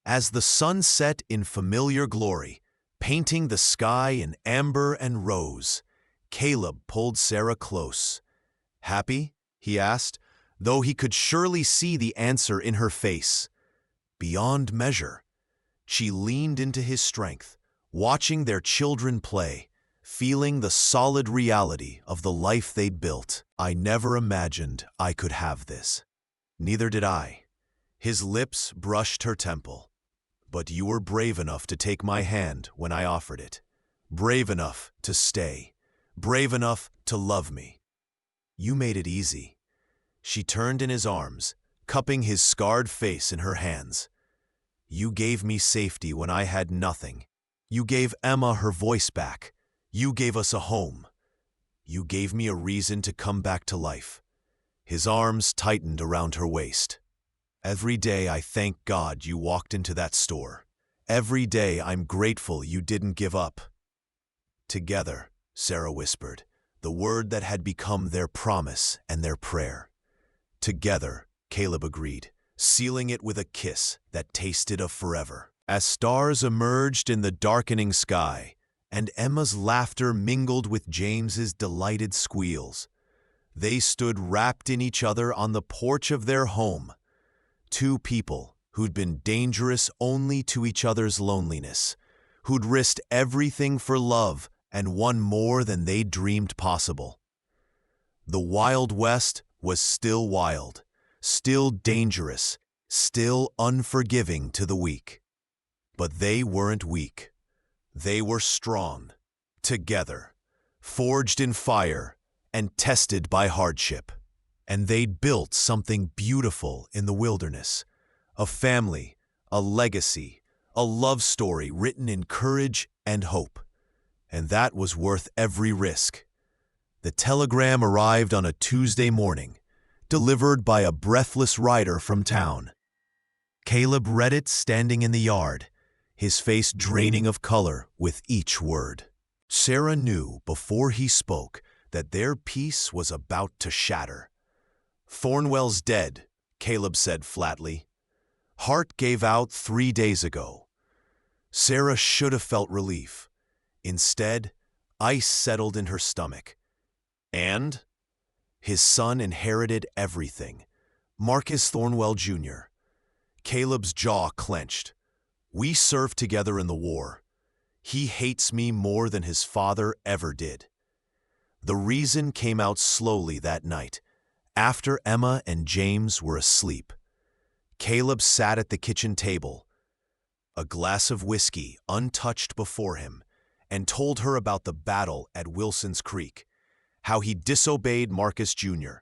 As the sun set in familiar glory, painting the sky in amber and rose, Caleb pulled Sarah close. "Happy?" he asked, though he could surely see the answer in her face. Beyond measure. She leaned into his strength, watching their children play, feeling the solid reality of the life they'd built. "I never imagined I could have this." "Neither did I." His lips brushed her temple. "But you were brave enough to take my hand when I offered it. Brave enough to stay. Brave enough to love me. You made it easy." She turned in his arms, cupping his scarred face in her hands. "You gave me safety when I had nothing. You gave Emma her voice back. You gave us a home. You gave me a reason to come back to life." His arms tightened around her waist. "Every day I thank God you walked into that store. Every day I'm grateful you didn't give up." "Together," Sarah whispered, the word that had become their promise and their prayer. "Together," Caleb agreed, sealing it with a kiss that tasted of forever. As stars emerged in the darkening sky, and Emma's laughter mingled with James's delighted squeals, they stood wrapped in each other on the porch of their home. Two people who'd been dangerous only to each other's loneliness, who'd risked everything for love and won more than they dreamed possible. The Wild West was still wild, still dangerous, still unforgiving to the weak. But they weren't weak. They were strong, together, forged in fire and tested by hardship. And they'd built something beautiful in the wilderness, a family, a legacy, a love story written in courage and hope. And that was worth every risk. The telegram arrived on a Tuesday morning, delivered by a breathless rider from town. Caleb read it standing in the yard, his face draining of color with each word. Sarah knew before he spoke that their peace was about to shatter. "Thornwell's dead," Caleb said flatly. "Hart gave out 3 days ago." Sarah should have felt relief. Instead, ice settled in her stomach. And his son inherited everything. Marcus Thornwell Jr. Caleb's jaw clenched. "We served together in the war. He hates me more than his father ever did." The reason came out slowly that night, after Emma and James were asleep. Caleb sat at the kitchen table. a glass of whiskey untouched before him, and told her about the battle at Wilson's Creek, how he disobeyed Marcus Jr.,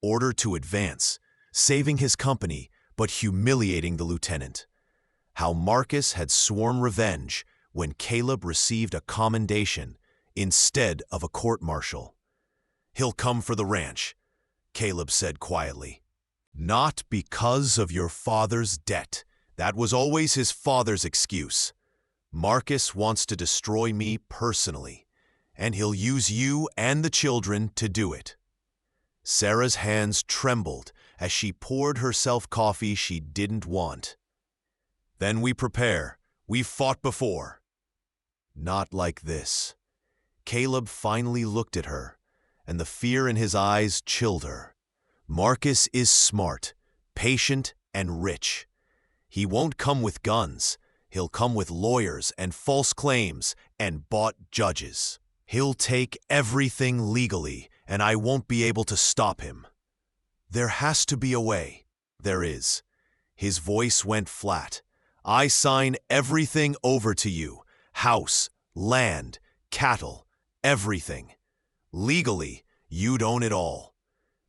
ordered to advance, saving his company but humiliating the lieutenant, how Marcus had sworn revenge when Caleb received a commendation instead of a court-martial. "He'll come for the ranch," Caleb said quietly. "Not because of your father's debt. That was always his father's excuse. Marcus wants to destroy me personally, and he'll use you and the children to do it." Sarah's hands trembled as she poured herself coffee she didn't want. "Then we prepare. We've fought before." "Not like this." Caleb finally looked at her, and the fear in his eyes chilled her. "Marcus is smart, patient, and rich. He won't come with guns. He'll come with lawyers and false claims and bought judges. He'll take everything legally, and I won't be able to stop him." "There has to be a way." "There is." His voice went flat. "I sign everything over to you. House, land, cattle, everything. Legally, you'd own it all.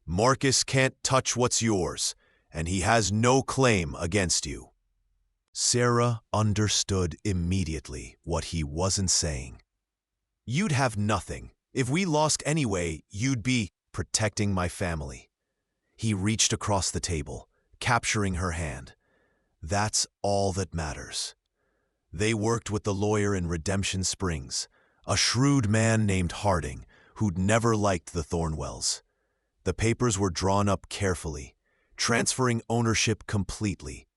Marcus can't touch what's yours, and he has no claim against you." Sarah understood immediately what he wasn't saying. "You'd have nothing. If we lost anyway, you'd be protecting my family." He reached across the table, capturing her hand. "That's all that matters." They worked with the lawyer in Redemption Springs, a shrewd man named Harding, who'd never liked the Thornwells. The papers were drawn up carefully, transferring ownership completely.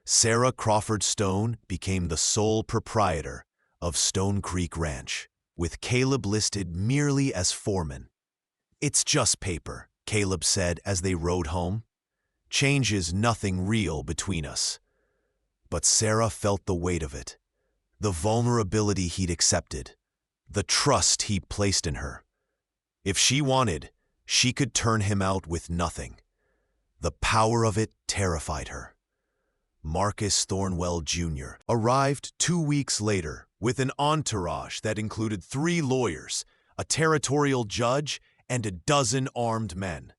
Sarah Crawford Stone became the sole proprietor of Stone Creek Ranch, with Caleb listed merely as foreman. "It's just paper," Caleb said as they rode home. "Changes nothing real between us." But Sarah felt the weight of it, the vulnerability he'd accepted, the trust he'd placed in her. If she wanted, she could turn him out with nothing. The power of it terrified her. Marcus Thornwell Jr. arrived 2 weeks later with an entourage that included 3 lawyers, a territorial judge, and a dozen armed men.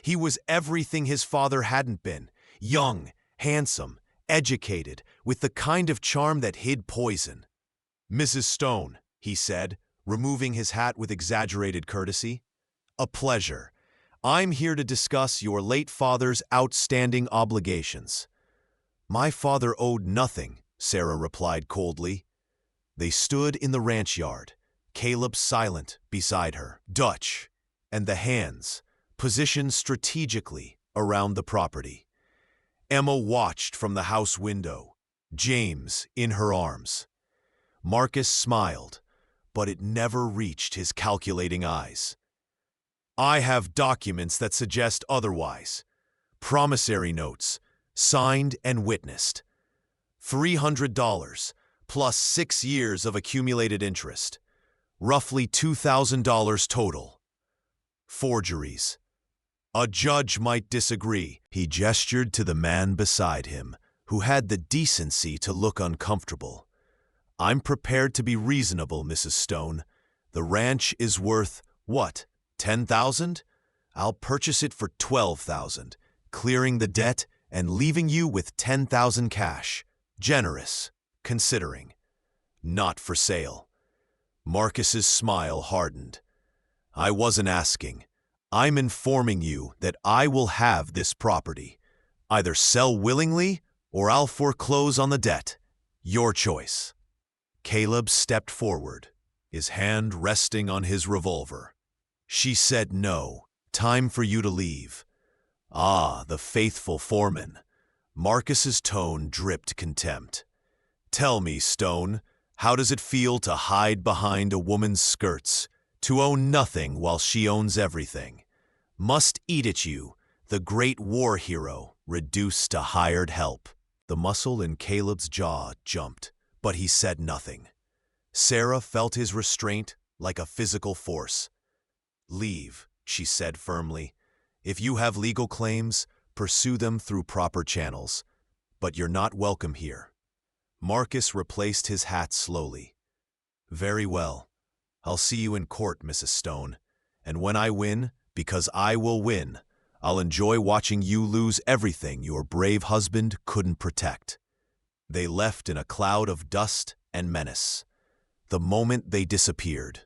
He was everything his father hadn't been: young, handsome, educated, with the kind of charm that hid poison. "Mrs. Stone," he said, removing his hat with exaggerated courtesy. "A pleasure. I'm here to discuss your late father's outstanding obligations." "My father owed nothing," Sarah replied coldly. They stood in the ranch yard, Caleb silent beside her, Dutch, and the hands positioned strategically around the property. Emma watched from the house window, James in her arms. Marcus smiled, but it never reached his calculating eyes. "I have documents that suggest otherwise. Promissory notes, signed and witnessed. $300 plus 6 years of accumulated interest. Roughly $2,000 total. Forgeries. A judge might disagree." He gestured to the man beside him, who had the decency to look uncomfortable. "I'm prepared to be reasonable, Mrs. Stone. The ranch is worth, what, $10,000? I'll purchase it for $12,000, clearing the debt and leaving you with $10,000 cash. Generous, considering. Not for sale." Marcus's smile hardened. "I wasn't asking. I'm informing you that I will have this property. Either sell willingly or I'll foreclose on the debt. Your choice." Caleb stepped forward, his hand resting on his revolver. "She said no. Time for you to leave." "Ah, the faithful foreman." Marcus's tone dripped contempt. "Tell me, Stone, how does it feel to hide behind a woman's skirts, to own nothing while she owns everything? Must eat at you, the great war hero, reduced to hired help." The muscle in Caleb's jaw jumped, but he said nothing. Sarah felt his restraint like a physical force. "Leave," she said firmly. "If you have legal claims, pursue them through proper channels. But you're not welcome here." Marcus replaced his hat slowly. Very well. I'll see you in court, Mrs. Stone. And when I win, because I will win, I'll enjoy watching you lose everything your brave husband couldn't protect. They left in a cloud of dust and menace. The moment they disappeared,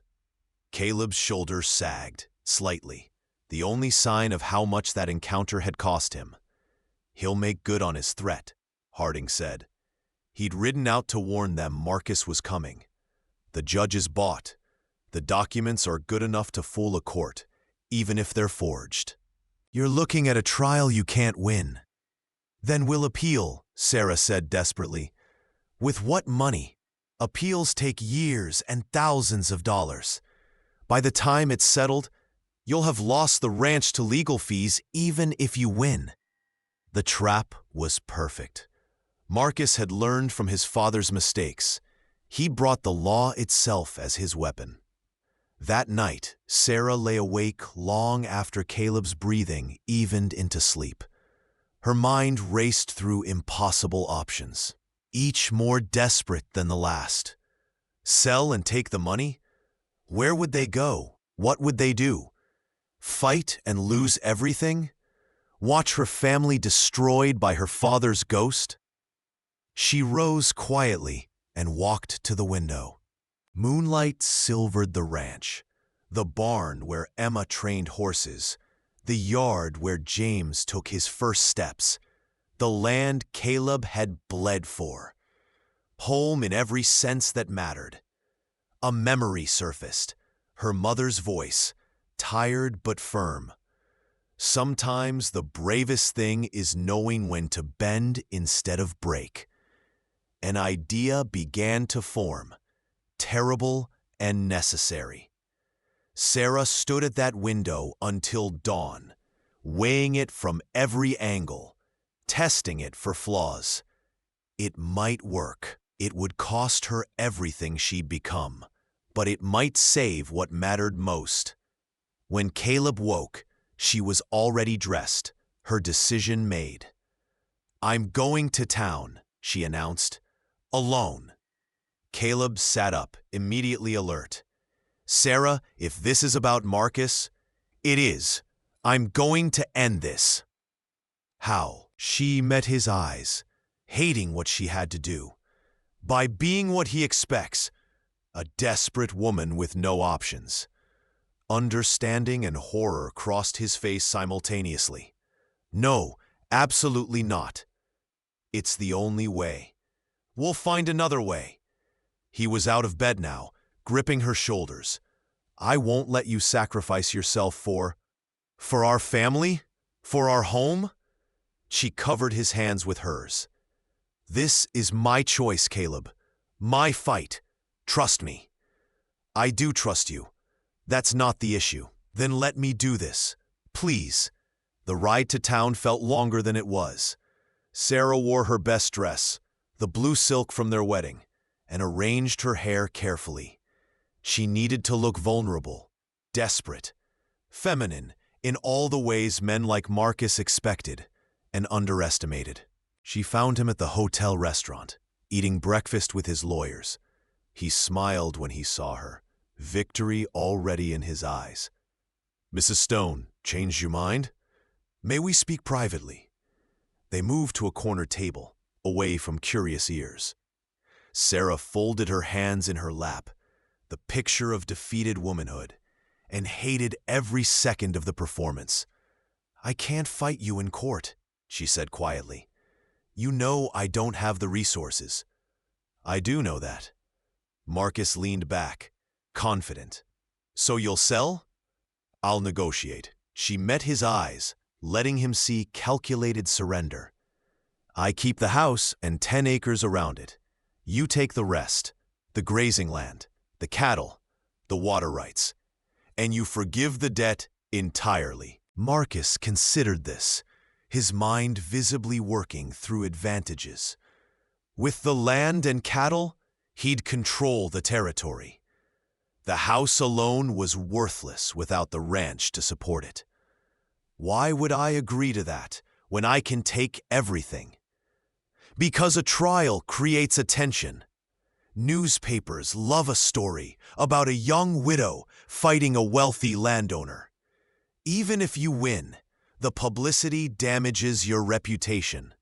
Caleb's shoulders sagged, slightly, the only sign of how much that encounter had cost him. He'll make good on his threat, Harding said. He'd ridden out to warn them Marcus was coming. The judge is bought. The documents are good enough to fool a court, even if they're forged. You're looking at a trial you can't win. Then we'll appeal, Sarah said desperately. With what money? Appeals take years and thousands of dollars. By the time it's settled, you'll have lost the ranch to legal fees even if you win. The trap was perfect. Marcus had learned from his father's mistakes. He brought the law itself as his weapon. That night, Sarah lay awake long after Caleb's breathing evened into sleep. Her mind raced through impossible options, each more desperate than the last. Sell and take the money? Where would they go? What would they do? Fight and lose everything? Watch her family destroyed by her father's ghost? She rose quietly and walked to the window. Moonlight silvered the ranch, the barn where Emma trained horses, the yard where James took his first steps, the land Caleb had bled for. Home in every sense that mattered. A memory surfaced, her mother's voice, tired but firm. Sometimes the bravest thing is knowing when to bend instead of break. An idea began to form, terrible and necessary. Sarah stood at that window until dawn, weighing it from every angle, testing it for flaws. It might work. It would cost her everything she'd become, but it might save what mattered most. When Caleb woke, she was already dressed, her decision made. "I'm going to town," she announced. "Alone." Caleb sat up, immediately alert. "Sarah, if this is about Marcus, it is. I'm going to end this." How? She met his eyes, hating what she had to do. By being what he expects, a desperate woman with no options. Understanding and horror crossed his face simultaneously. No, absolutely not. It's the only way. We'll find another way. He was out of bed now, gripping her shoulders. "I won't let you sacrifice yourself for our family? For our home?" She covered his hands with hers. "This is my choice, Caleb. My fight. Trust me." "I do trust you. That's not the issue." "Then let me do this. Please." The ride to town felt longer than it was. Sarah wore her best dress, the blue silk from their wedding, and arranged her hair carefully. She needed to look vulnerable, desperate, feminine in all the ways men like Marcus expected and underestimated. She found him at the hotel restaurant, eating breakfast with his lawyers. He smiled when he saw her, victory already in his eyes. "Mrs. Stone, changed your mind? May we speak privately?" They moved to a corner table, away from curious ears. Sarah folded her hands in her lap, the picture of defeated womanhood, and hated every second of the performance. "I can't fight you in court," she said quietly. "You know I don't have the resources." "I do know that." Marcus leaned back, confident. "So you'll sell?" "I'll negotiate." She met his eyes, letting him see calculated surrender. "I keep the house and 10 acres around it. You take the rest, the grazing land, the cattle, the water rights. And you forgive the debt entirely." Marcus considered this, his mind visibly working through advantages. With the land and cattle, he'd control the territory. The house alone was worthless without the ranch to support it. "Why would I agree to that when I can take everything?" Because a trial creates attention. Newspapers love a story about a young widow fighting a wealthy landowner. Even if you win, the publicity damages your reputation.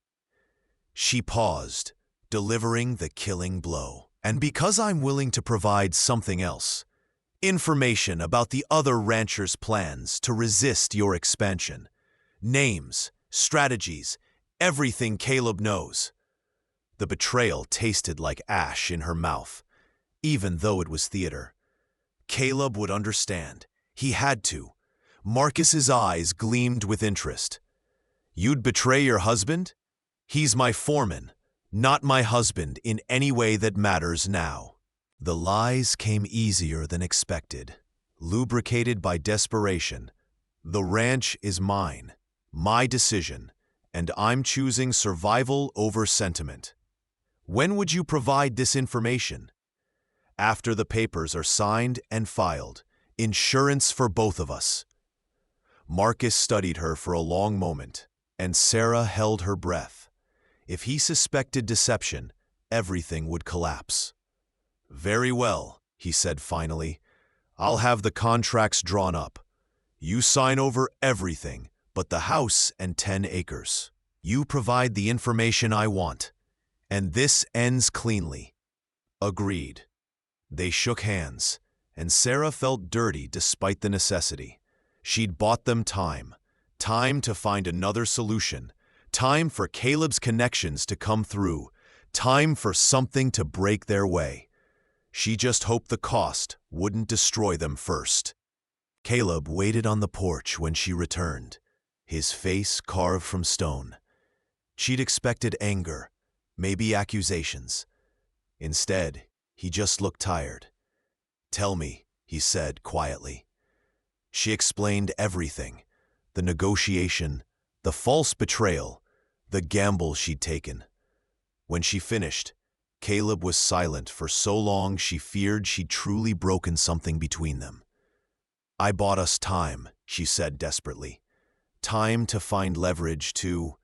She paused, delivering the killing blow. And because I'm willing to provide something else, information about the other ranchers' plans to resist your expansion, names, strategies, everything Caleb knows. The betrayal tasted like ash in her mouth, even though it was theater. Caleb would understand. He had to. Marcus's eyes gleamed with interest. You'd betray your husband? He's my foreman, not my husband in any way that matters now. The lies came easier than expected, lubricated by desperation. The ranch is mine, my decision, and I'm choosing survival over sentiment. When would you provide this information? After the papers are signed and filed. Insurance for both of us. Marcus studied her for a long moment, and Sarah held her breath. If he suspected deception, everything would collapse. Very well, he said finally. I'll have the contracts drawn up. You sign over everything but the house and 10 acres. You provide the information I want. And this ends cleanly. Agreed. They shook hands, and Sarah felt dirty despite the necessity. She'd bought them time to find another solution, time for Caleb's connections to come through, time for something to break their way. She just hoped the cost wouldn't destroy them first. Caleb waited on the porch when she returned, his face carved from stone. She'd expected anger, maybe accusations. Instead, he just looked tired. Tell me, he said quietly. She explained everything, the negotiation, the false betrayal, the gamble she'd taken. When she finished, Caleb was silent for so long she feared she'd truly broken something between them. I bought us time, she said desperately. Time to find leverage to...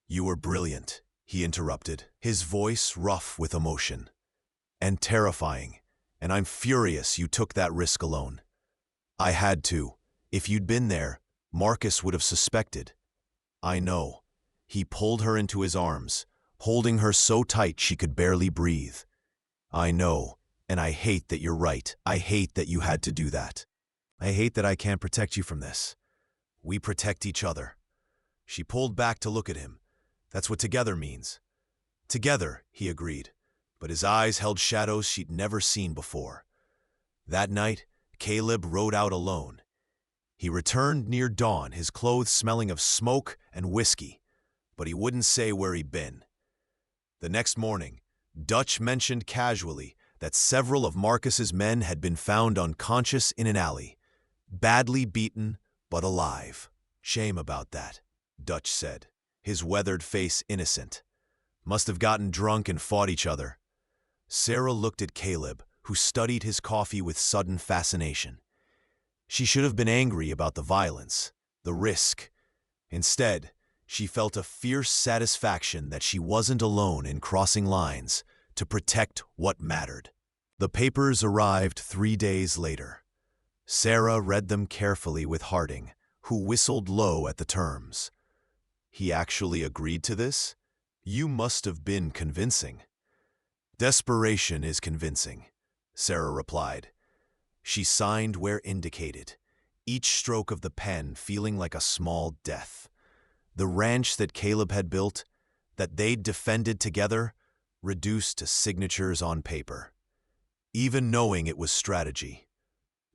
You were brilliant, he interrupted, his voice rough with emotion. And terrifying, and I'm furious you took that risk alone. I had to. If you'd been there, Marcus would have suspected. I know. He pulled her into his arms, holding her so tight she could barely breathe. I know, and I hate that you're right. I hate that you had to do that. I hate that I can't protect you from this. We protect each other. She pulled back to look at him. That's what together means. Together, he agreed, but his eyes held shadows she'd never seen before. That night, Caleb rode out alone. He returned near dawn, his clothes smelling of smoke and whiskey, but he wouldn't say where he'd been. The next morning, Dutch mentioned casually that several of Marcus's men had been found unconscious in an alley, badly beaten but alive. Shame about that, Dutch said, his weathered face innocent. Must have gotten drunk and fought each other. Sarah looked at Caleb, who studied his coffee with sudden fascination. She should have been angry about the violence, the risk. Instead, she felt a fierce satisfaction that she wasn't alone in crossing lines to protect what mattered. The papers arrived 3 days later. Sarah read them carefully with Harding, who whistled low at the terms. He actually agreed to this? You must have been convincing. Desperation is convincing, Sarah replied. She signed where indicated, each stroke of the pen feeling like a small death. The ranch that Caleb had built, that they'd defended together, reduced to signatures on paper. Even knowing it was strategy,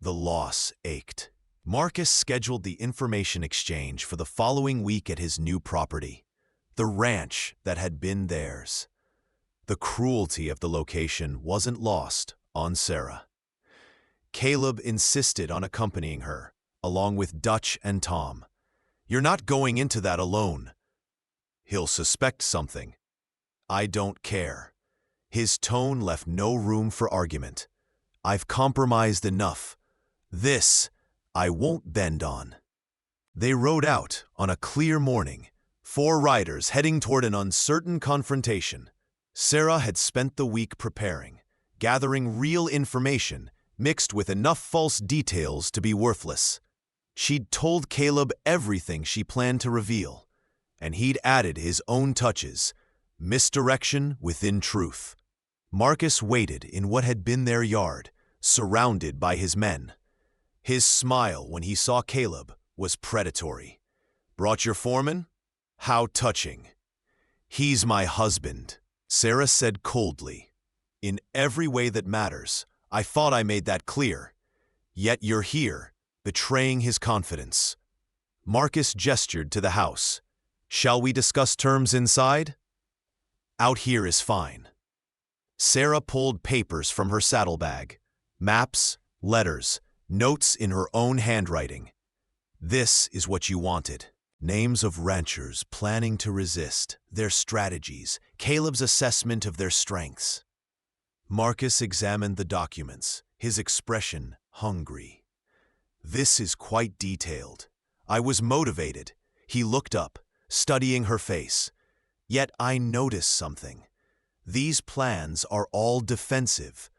the loss ached. Marcus scheduled the information exchange for the following week at his new property, the ranch that had been theirs. The cruelty of the location wasn't lost on Sarah. Caleb insisted on accompanying her, along with Dutch and Tom. You're not going into that alone. He'll suspect something. I don't care. His tone left no room for argument. I've compromised enough. This I won't bend on. They rode out on a clear morning, Four riders heading toward an uncertain confrontation. Sarah had spent the week preparing, gathering real information mixed with enough false details to be worthless. She'd told Caleb everything she planned to reveal, and he'd added his own touches, misdirection within truth. Marcus waited in what had been their yard, surrounded by his men. His smile when he saw Caleb was predatory. "Brought your foreman? How touching." "He's my husband," Sarah said coldly. "In every way that matters. I thought I made that clear. Yet you're here, betraying his confidence." Marcus gestured to the house. "Shall we discuss terms inside?" "Out here is fine." Sarah pulled papers from her saddlebag. Maps, letters, notes in her own handwriting. "This is what you wanted." Names of ranchers planning to resist, their strategies, Caleb's assessment of their strengths. Marcus examined the documents, his expression hungry. "This is quite detailed. I was motivated." He looked up, studying her face. "Yet I noticed something. These plans are all defensive.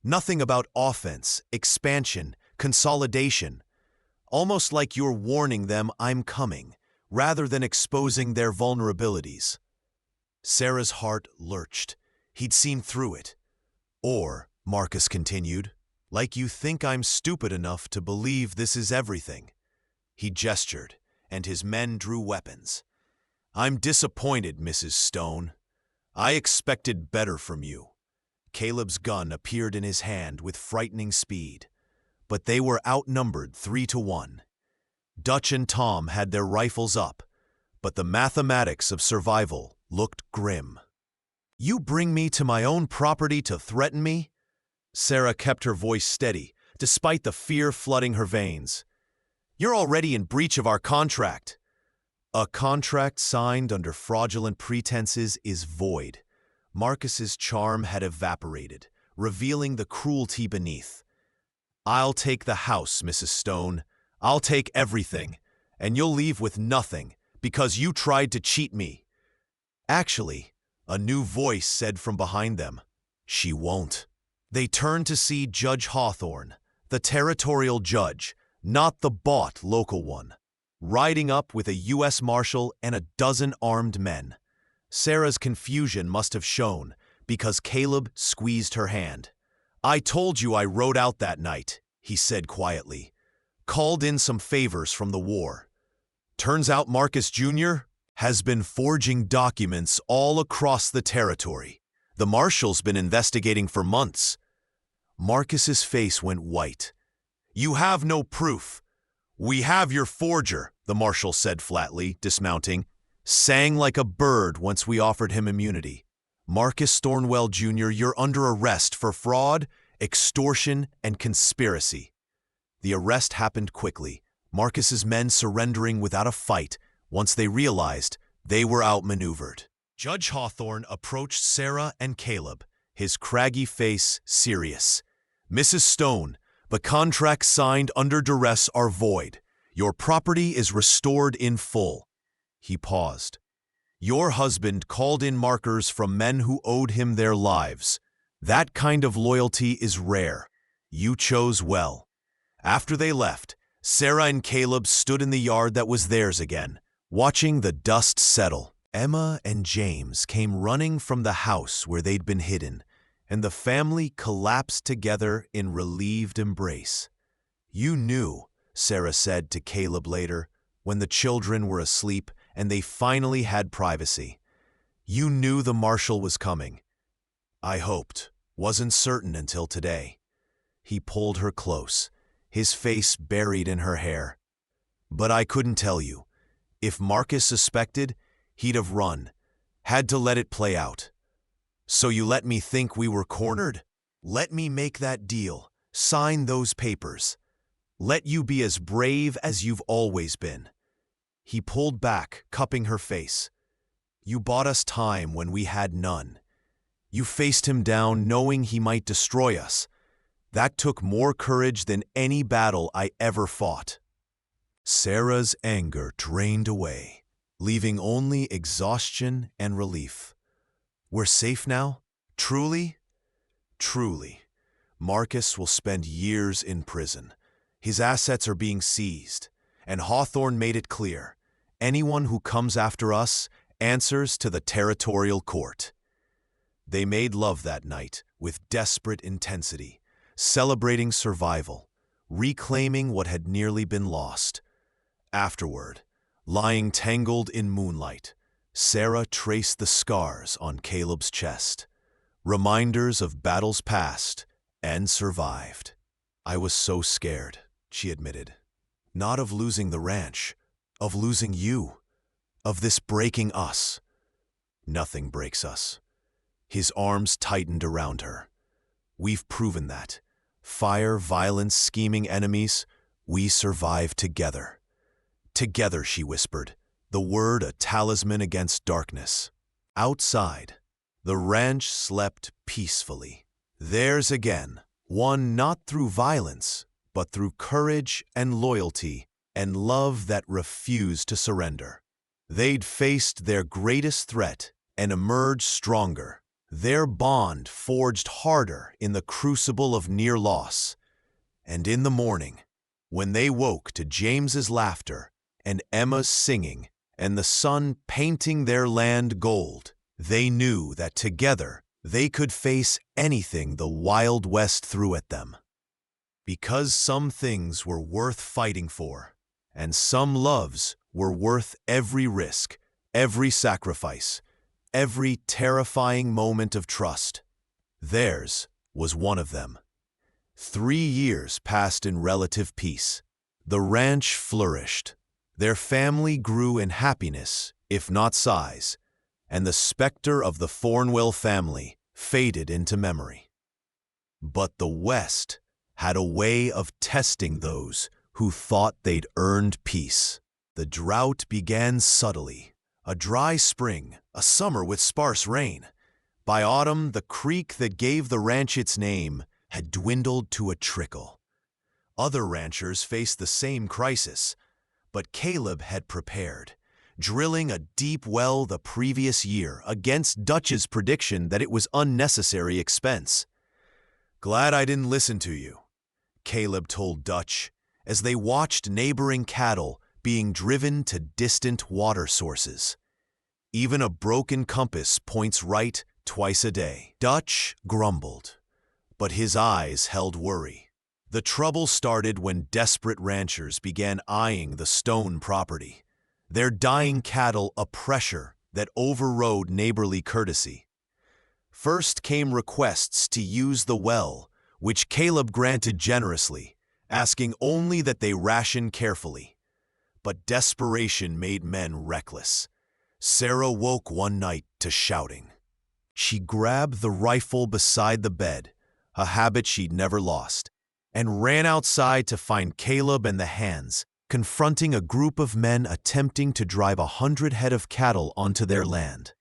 Nothing about offense, expansion, consolidation. Almost like you're warning them I'm coming, rather than exposing their vulnerabilities." Sarah's heart lurched. He'd seen through it. "Or," Marcus continued, "like you think I'm stupid enough to believe this is everything." He gestured, and his men drew weapons. "I'm disappointed, Mrs. Stone. I expected better from you." Caleb's gun appeared in his hand with frightening speed, but they were outnumbered 3-1. Dutch and Tom had their rifles up, but the mathematics of survival looked grim. "You bring me to my own property to threaten me?" Sarah kept her voice steady, despite the fear flooding her veins. "You're already in breach of our contract." "A contract signed under fraudulent pretenses is void." Marcus's charm had evaporated, revealing the cruelty beneath. "I'll take the house, Mrs. Stone. I'll take everything, and you'll leave with nothing because you tried to cheat me." "Actually," a new voice said from behind them, "she won't." They turned to see Judge Hawthorne, the territorial judge, not the bought local one, riding up with a U.S. Marshal and a dozen armed men. Sarah's confusion must have shown because Caleb squeezed her hand. "I told you I rode out that night," he said quietly. "Called in some favors from the war. Turns out Marcus Jr. has been forging documents all across the territory. The Marshal's been investigating for months." Marcus's face went white. "You have no proof." "We have your forger," the Marshal said flatly, dismounting. "Sang like a bird once we offered him immunity. Marcus Thornwell Jr., you're under arrest for fraud, extortion, and conspiracy." The arrest happened quickly, Marcus's men surrendering without a fight once they realized they were outmaneuvered. Judge Hawthorne approached Sarah and Caleb, his craggy face serious. "Mrs. Stone, the contracts signed under duress are void. Your property is restored in full." He paused. "Your husband called in markers from men who owed him their lives. That kind of loyalty is rare. You chose well." After they left, Sarah and Caleb stood in the yard that was theirs again, watching the dust settle. Emma and James came running from the house where they'd been hidden, and the family collapsed together in relieved embrace. "You knew," Sarah said to Caleb later, when the children were asleep and they finally had privacy. "You knew the Marshal was coming." "I hoped. Wasn't certain until today." He pulled her close, his face buried in her hair. "But I couldn't tell you. If Marcus suspected, he'd have run. Had to let it play out." "So you let me think we were cornered? Let me make that deal, sign those papers. Let you be as brave as you've always been." He pulled back, cupping her face. "You bought us time when we had none. You faced him down knowing he might destroy us. That took more courage than any battle I ever fought." Sarah's anger drained away. leaving only exhaustion and relief. We're safe now? Truly? Truly. Marcus will spend years in prison. His assets are being seized, and Hawthorne made it clear, anyone who comes after us answers to the territorial court. They made love that night with desperate intensity, celebrating survival, reclaiming what had nearly been lost. Afterward, lying tangled in moonlight, Sarah traced the scars on Caleb's chest, reminders of battles past and survived. I was so scared, she admitted. Not of losing the ranch, of losing you, of this breaking us. Nothing breaks us. His arms tightened around her. We've proven that. Fire, violence, scheming enemies, we survive together. Together, she whispered, the word a talisman against darkness. Outside, the ranch slept peacefully. Theirs again, won not through violence, but through courage and loyalty and love that refused to surrender. They'd faced their greatest threat and emerged stronger, their bond forged harder in the crucible of near loss. And in the morning, when they woke to James's laughter and Emma's singing and the sun painting their land gold, they knew that together they could face anything the Wild West threw at them. Because some things were worth fighting for, and some loves were worth every risk, every sacrifice, every terrifying moment of trust. Theirs was one of them. 3 years passed in relative peace. The ranch flourished. Their family grew in happiness, if not size, and the specter of the Thornwell family faded into memory. But the West had a way of testing those who thought they'd earned peace. The drought began subtly, a dry spring, a summer with sparse rain. By autumn, the creek that gave the ranch its name had dwindled to a trickle. Other ranchers faced the same crisis, but Caleb had prepared, drilling a deep well the previous year against Dutch's prediction that it was unnecessary expense. "Glad I didn't listen to you," Caleb told Dutch, as they watched neighboring cattle being driven to distant water sources. "Even a broken compass points right twice a day." Dutch grumbled, but his eyes held worry. The trouble started when desperate ranchers began eyeing the Stone property, their dying cattle a pressure that overrode neighborly courtesy. First came requests to use the well, which Caleb granted generously, asking only that they ration carefully. But desperation made men reckless. Sarah woke one night to shouting. She grabbed the rifle beside the bed, a habit she'd never lost, and ran outside to find Caleb and the hands, confronting a group of men attempting to drive 100 head of cattle onto their land.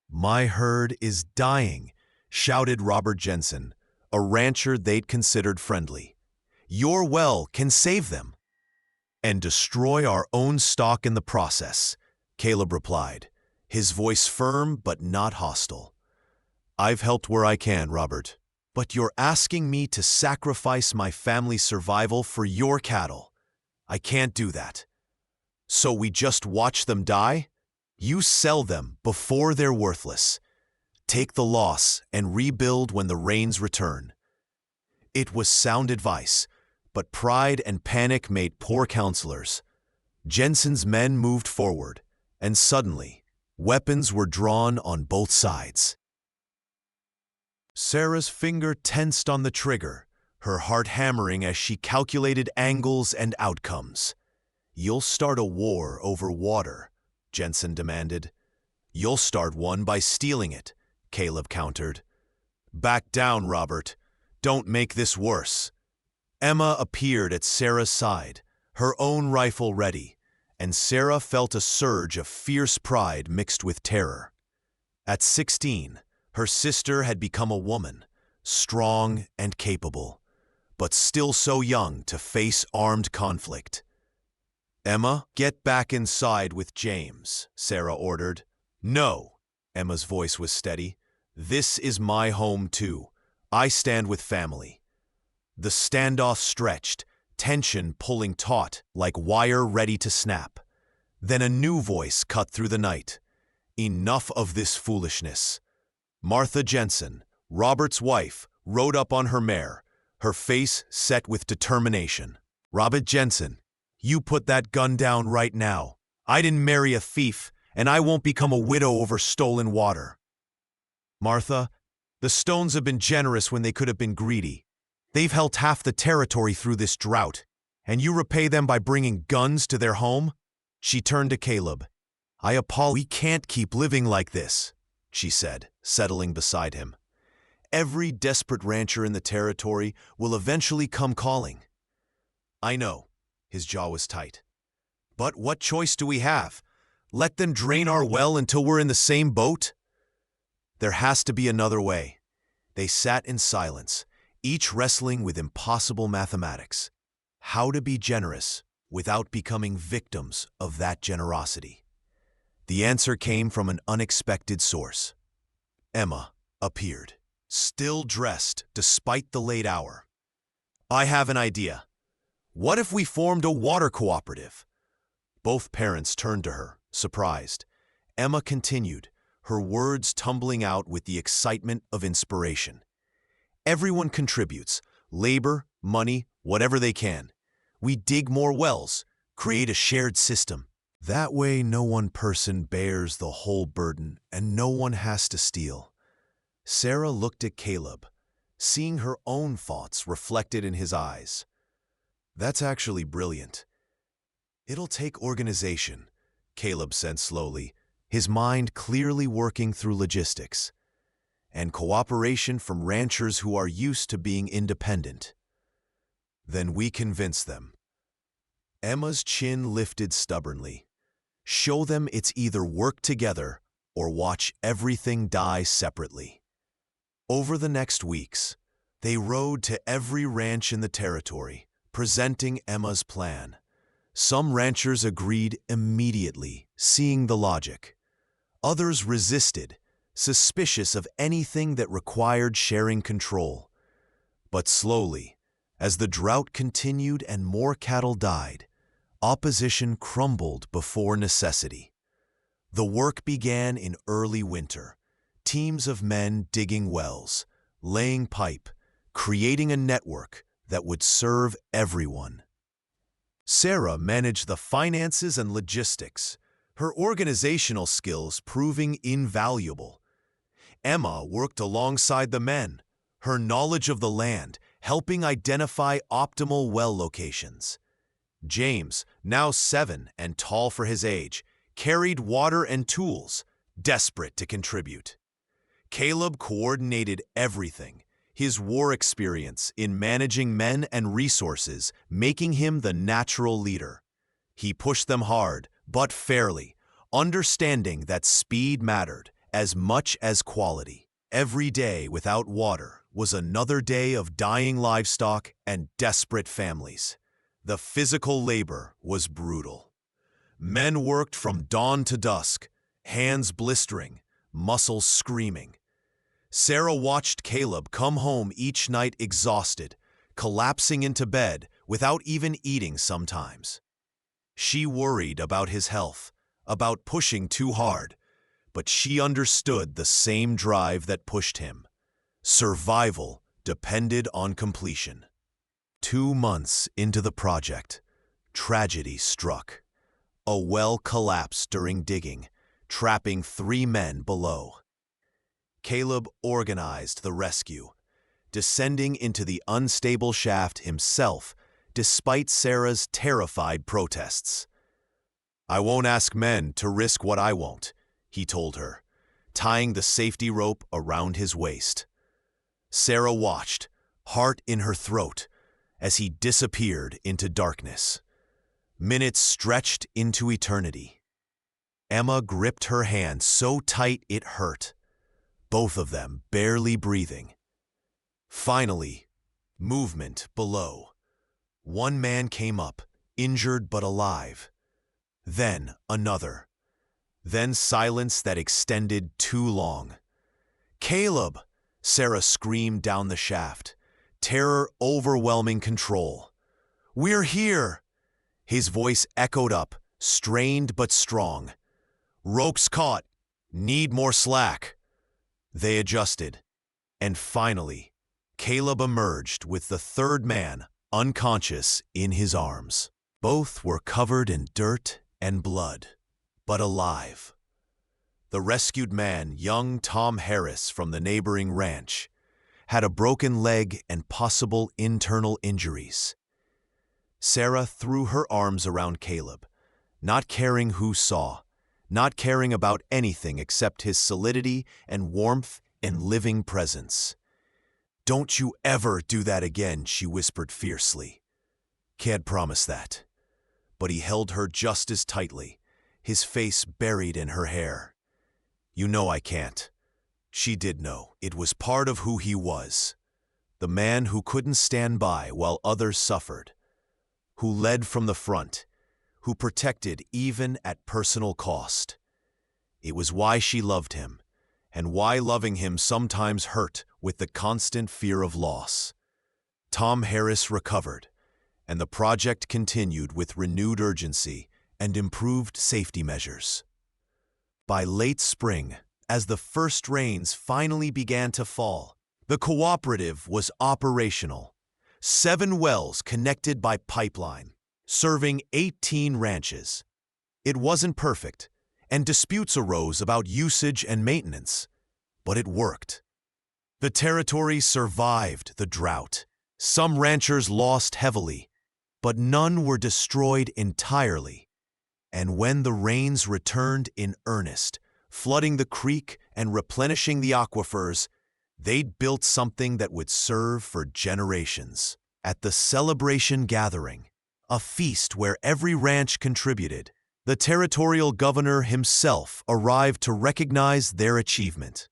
"My herd is dying," shouted Robert Jensen, a rancher they'd considered friendly. "Your well can save them." "And destroy our own stock in the process," Caleb replied, his voice firm but not hostile. "I've helped where I can, Robert, but you're asking me to sacrifice my family's survival for your cattle. I can't do that. So we just watch them die? You sell them before they're worthless. Take the loss and rebuild when the rains return." It was sound advice, but pride and panic made poor counselors. Jensen's men moved forward, and suddenly, weapons were drawn on both sides. Sarah's finger tensed on the trigger, her heart hammering as she calculated angles and outcomes. "You'll start a war over water," Jensen demanded. "You'll start one by stealing it," Caleb countered. "Back down, Robert. Don't make this worse." Emma appeared at Sarah's side, her own rifle ready, and Sarah felt a surge of fierce pride mixed with terror. At 16, her sister had become a woman, strong and capable, but still so young to face armed conflict. Emma, get back inside with James, Sarah ordered. No, Emma's voice was steady. This is my home too. I stand with family. The standoff stretched, tension pulling taut like wire ready to snap. Then a new voice cut through the night. Enough of this foolishness. Martha Jensen, Robert's wife, rode up on her mare, her face set with determination. Robert Jensen, you put that gun down right now. I didn't marry a thief, and I won't become a widow over stolen water. Martha, the Stones have been generous when they could have been greedy. They've held half the territory through this drought, and you repay them by bringing guns to their home? She turned to Caleb. I apologize. We can't keep living like this, she said, settling beside him. Every desperate rancher in the territory will eventually come calling. I know. His jaw was tight. But what choice do we have? Let them drain our well until we're in the same boat? There has to be another way. They sat in silence, each wrestling with impossible mathematics. How to be generous without becoming victims of that generosity. The answer came from an unexpected source. Emma appeared, still dressed despite the late hour. I have an idea. What if we formed a water cooperative? Both parents turned to her, surprised. Emma continued, her words tumbling out with the excitement of inspiration. Everyone contributes, labor, money, whatever they can. We dig more wells, create a shared system. That way no one person bears the whole burden and no one has to steal. Sarah looked at Caleb, seeing her own thoughts reflected in his eyes. That's actually brilliant. It'll take organization, Caleb said slowly, his mind clearly working through logistics, and cooperation from ranchers who are used to being independent. Then we convince them. Emma's chin lifted stubbornly. Show them it's either work together or watch everything die separately. Over the next weeks, they rode to every ranch in the territory, presenting Emma's plan. Some ranchers agreed immediately, seeing the logic. Others resisted, suspicious of anything that required sharing control. But slowly, as the drought continued and more cattle died, opposition crumbled before necessity. The work began in early winter, teams of men digging wells, laying pipe, creating a network that would serve everyone. Sarah managed the finances and logistics, her organizational skills proving invaluable. Emma worked alongside the men, her knowledge of the land helping identify optimal well locations. James, now 7 and tall for his age, carried water and tools, desperate to contribute. Caleb coordinated everything, his war experience in managing men and resources making him the natural leader. He pushed them hard, but fairly, understanding that speed mattered as much as quality. Every day without water was another day of dying livestock and desperate families. The physical labor was brutal. Men worked from dawn to dusk, hands blistering, muscles screaming. Sarah watched Caleb come home each night exhausted, collapsing into bed without even eating sometimes. She worried about his health, about pushing too hard, but she understood the same drive that pushed him. Survival depended on completion. 2 months into the project, tragedy struck. A well collapsed during digging, trapping 3 men below. Caleb organized the rescue, descending into the unstable shaft himself despite Sarah's terrified protests. I won't ask men to risk what I won't, he told her, tying the safety rope around his waist. Sarah watched, heart in her throat, as he disappeared into darkness. Minutes stretched into eternity. Emma gripped her hand so tight it hurt, both of them barely breathing. Finally, movement below. One man came up, injured but alive. Then another. Then silence that extended too long. "Caleb!" Sarah screamed down the shaft, terror overwhelming control. "We're here!" His voice echoed up, strained but strong. "Rope's caught. Need more slack." They adjusted. And finally, Caleb emerged with the third man, unconscious, in his arms. Both were covered in dirt and blood, but alive. The rescued man, young Tom Harris from the neighboring ranch, had a broken leg and possible internal injuries. Sarah threw her arms around Caleb, not caring who saw, not caring about anything except his solidity and warmth and living presence. "Don't you ever do that again," she whispered fiercely. Can't promise that. But he held her just as tightly, his face buried in her hair. "You know I can't." She did know. It was part of who he was. The man who couldn't stand by while others suffered, who led from the front, who protected even at personal cost. It was why she loved him, and why loving him sometimes hurt with the constant fear of loss. Tom Harris recovered, and the project continued with renewed urgency and improved safety measures. By late spring, as the first rains finally began to fall, the cooperative was operational. 7 wells connected by pipeline, serving 18 ranches. It wasn't perfect, and disputes arose about usage and maintenance, but it worked. The territory survived the drought. Some ranchers lost heavily, but none were destroyed entirely. And when the rains returned in earnest, flooding the creek and replenishing the aquifers, they'd built something that would serve for generations. At the celebration gathering, a feast where every ranch contributed, the territorial governor himself arrived to recognize their achievement.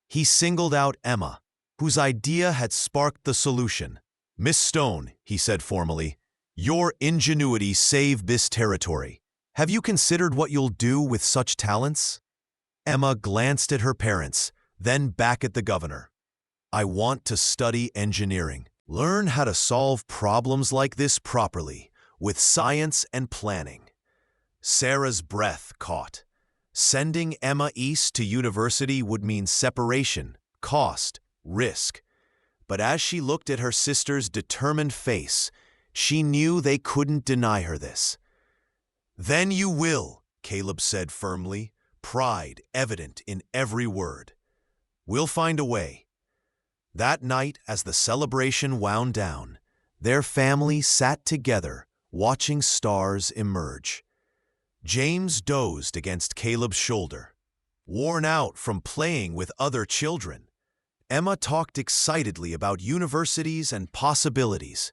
He singled out Emma, whose idea had sparked the solution. "Miss Stone," he said formally, "your ingenuity saved this territory. Have you considered what you'll do with such talents?" Emma glanced at her parents, then back at the governor. "I want to study engineering, learn how to solve problems like this properly, with science and planning." Sarah's breath caught. Sending Emma east to university would mean separation, cost, risk. But as she looked at her sister's determined face, she knew they couldn't deny her this. "Then you will," Caleb said firmly, pride evident in every word. "We'll find a way." That night, as the celebration wound down, their family sat together, watching stars emerge. James dozed against Caleb's shoulder, worn out from playing with other children. Emma talked excitedly about universities and possibilities.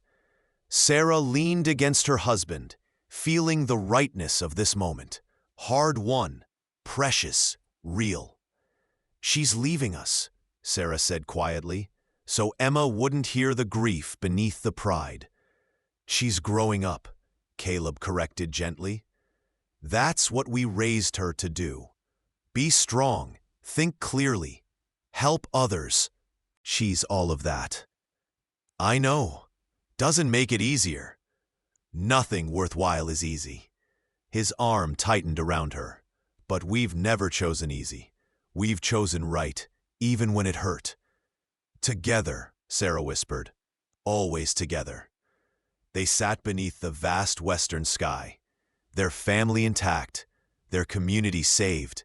Sarah leaned against her husband, feeling the rightness of this moment. Hard-won, precious, real. "She's leaving us," Sarah said quietly, so Emma wouldn't hear the grief beneath the pride. "She's growing up," Caleb corrected gently. "That's what we raised her to do. Be strong, think clearly, help others. She's all of that." "I know. Doesn't make it easier." "Nothing worthwhile is easy." His arm tightened around her. "But we've never chosen easy. We've chosen right, even when it hurt." "Together," Sarah whispered. "Always together." They sat beneath the vast western sky, their family intact, their community saved,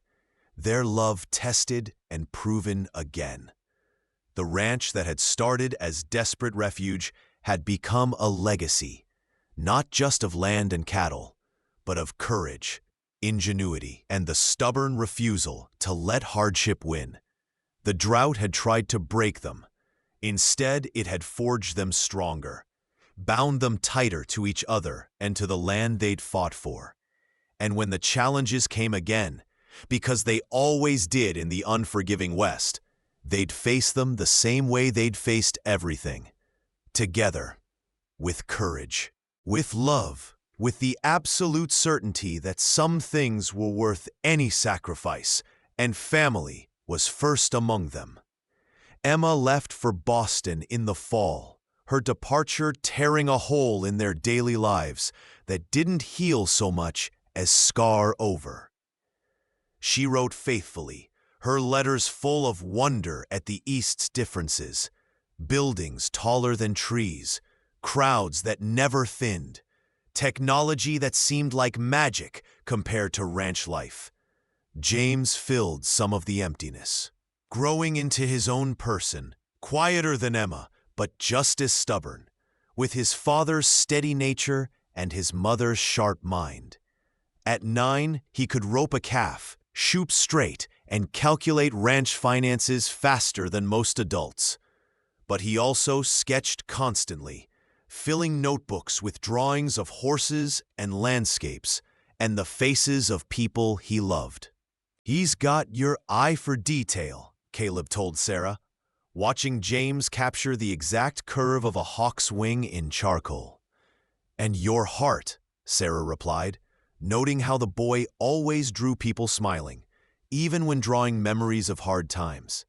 their love tested and proven again. The ranch that had started as desperate refuge had become a legacy, not just of land and cattle, but of courage, ingenuity, and the stubborn refusal to let hardship win. The drought had tried to break them. Instead, it had forged them stronger, bound them tighter to each other and to the land they'd fought for. And when the challenges came again, because they always did in the unforgiving West, they'd face them the same way they'd faced everything. Together, with courage, with love, with the absolute certainty that some things were worth any sacrifice, and family was first among them. Emma left for Boston in the fall, her departure tearing a hole in their daily lives that didn't heal so much as scar over. She wrote faithfully, her letters full of wonder at the East's differences, buildings taller than trees, crowds that never thinned, technology that seemed like magic compared to ranch life. James filled some of the emptiness, growing into his own person, quieter than Emma, but just as stubborn, with his father's steady nature and his mother's sharp mind. At 9, he could rope a calf, shoot straight, and calculate ranch finances faster than most adults. But he also sketched constantly, filling notebooks with drawings of horses and landscapes and the faces of people he loved. "He's got your eye for detail," Caleb told Sarah, watching James capture the exact curve of a hawk's wing in charcoal. "And your heart," Sarah replied, noting how the boy always drew people smiling, even when drawing memories of hard times.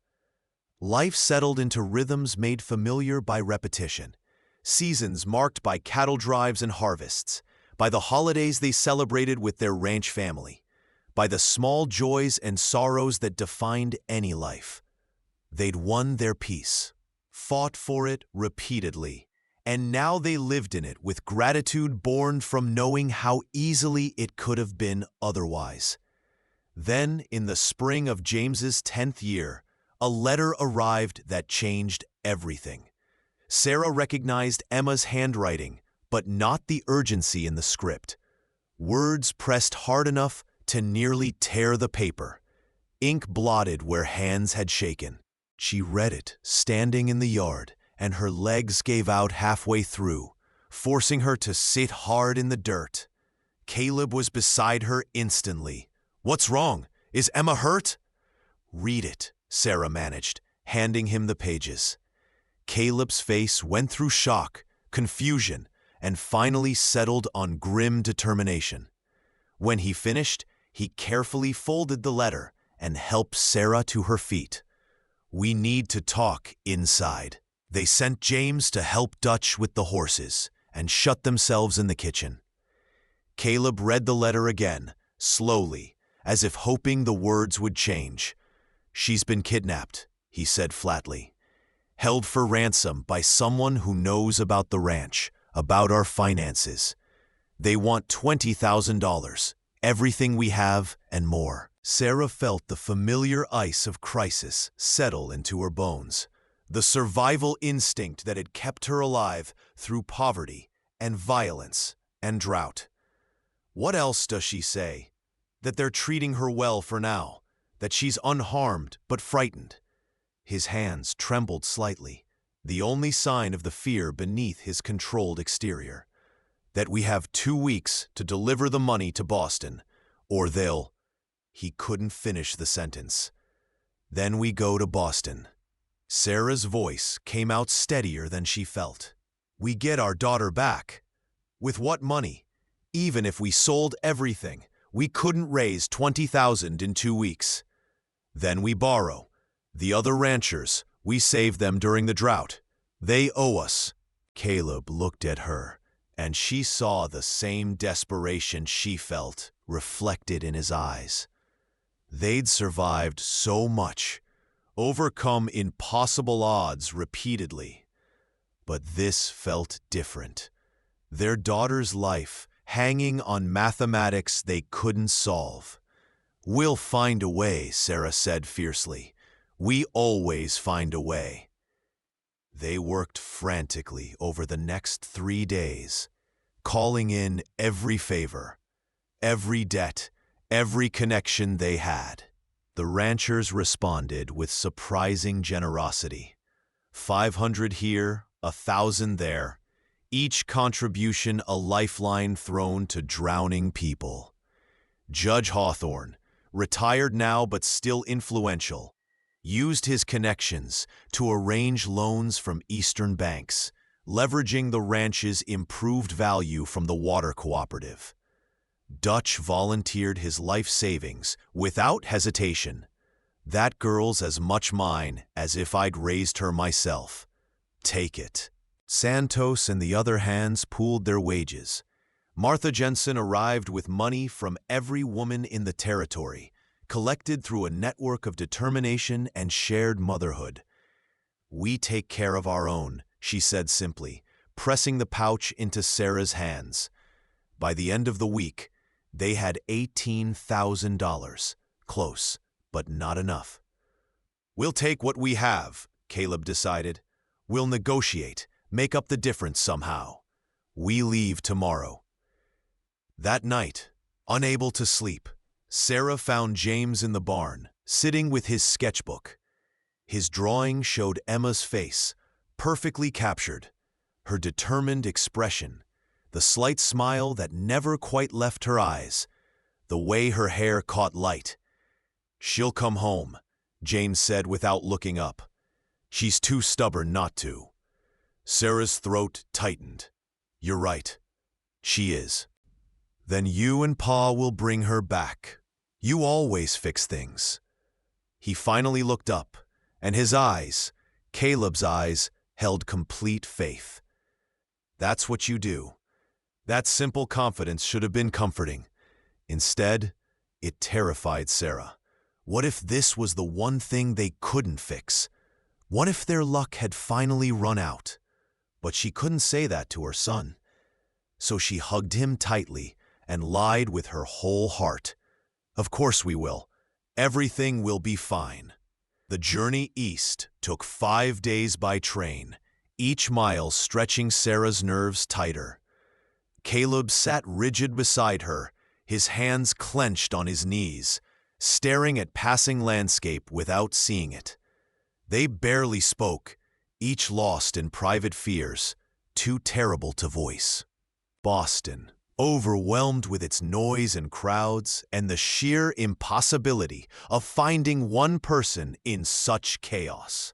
Life settled into rhythms made familiar by repetition, seasons marked by cattle drives and harvests, by the holidays they celebrated with their ranch family, by the small joys and sorrows that defined any life. They'd won their peace, fought for it repeatedly, and now they lived in it with gratitude born from knowing how easily it could have been otherwise. Then, in the spring of James's 10th year, a letter arrived that changed everything. Sarah recognized Emma's handwriting, but not the urgency in the script. Words pressed hard enough to nearly tear the paper, ink blotted where hands had shaken. She read it, standing in the yard, and her legs gave out halfway through, forcing her to sit hard in the dirt. Caleb was beside her instantly. "What's wrong? Is Emma hurt?" "Read it," Sarah managed, handing him the pages. Caleb's face went through shock, confusion, and finally settled on grim determination. When he finished, he carefully folded the letter and helped Sarah to her feet. "We need to talk inside." They sent James to help Dutch with the horses and shut themselves in the kitchen. Caleb read the letter again, slowly, as if hoping the words would change. "She's been kidnapped," he said flatly. "Held for ransom by someone who knows about the ranch, about our finances. They want $20,000, everything we have and more." Sarah felt the familiar ice of crisis settle into her bones, the survival instinct that had kept her alive through poverty and violence and drought. What else does she say? That they're treating her well for now, that she's unharmed but frightened. His hands trembled slightly, the only sign of the fear beneath his controlled exterior. "That we have 2 weeks to deliver the money to Boston, or they'll—" He couldn't finish the sentence. "Then we go to Boston." Sarah's voice came out steadier than she felt. "We get our daughter back. With what money? Even if we sold everything, we couldn't raise $20,000 in 2 weeks. Then we borrow. The other ranchers, we saved them during the drought. They owe us." Caleb looked at her, and she saw the same desperation she felt reflected in his eyes. They'd survived so much, overcome impossible odds repeatedly. But this felt different. Their daughter's life hanging on mathematics they couldn't solve. "We'll find a way," Sarah said fiercely. "We always find a way." They worked frantically over the next 3 days, calling in every favor, every debt, every connection they had. The ranchers responded with surprising generosity. 500 here, 1,000 there, each contribution a lifeline thrown to drowning people. Judge Hawthorne, retired now but still influential, used his connections to arrange loans from Eastern banks, leveraging the ranch's improved value from the water cooperative. Dutch volunteered his life savings without hesitation. That girl's as much mine as if I'd raised her myself. Take it. Santos and the other hands pooled their wages. Martha Jensen arrived with money from every woman in the territory, collected through a network of determination and shared motherhood. "We take care of our own," she said simply, pressing the pouch into Sarah's hands. By the end of the week, they had $18,000. Close, but not enough. "We'll take what we have," Caleb decided. "We'll negotiate, make up the difference somehow. We leave tomorrow." That night, unable to sleep, Sarah found James in the barn, sitting with his sketchbook. His drawing showed Emma's face, perfectly captured, her determined expression, the slight smile that never quite left her eyes, the way her hair caught light. "She'll come home," James said without looking up. "She's too stubborn not to." Sarah's throat tightened. "You're right. She is." "Then you and Pa will bring her back. You always fix things." He finally looked up, and his eyes, Caleb's eyes, held complete faith. "That's what you do." That simple confidence should have been comforting. Instead, it terrified Sarah. What if this was the one thing they couldn't fix? What if their luck had finally run out? But she couldn't say that to her son. So she hugged him tightly and lied with her whole heart. "Of course we will. Everything will be fine." The journey east took 5 days by train, each mile stretching Sarah's nerves tighter. Caleb sat rigid beside her, his hands clenched on his knees, staring at passing landscape without seeing it. They barely spoke, each lost in private fears, too terrible to voice. Boston, overwhelmed with its noise and crowds and the sheer impossibility of finding one person in such chaos.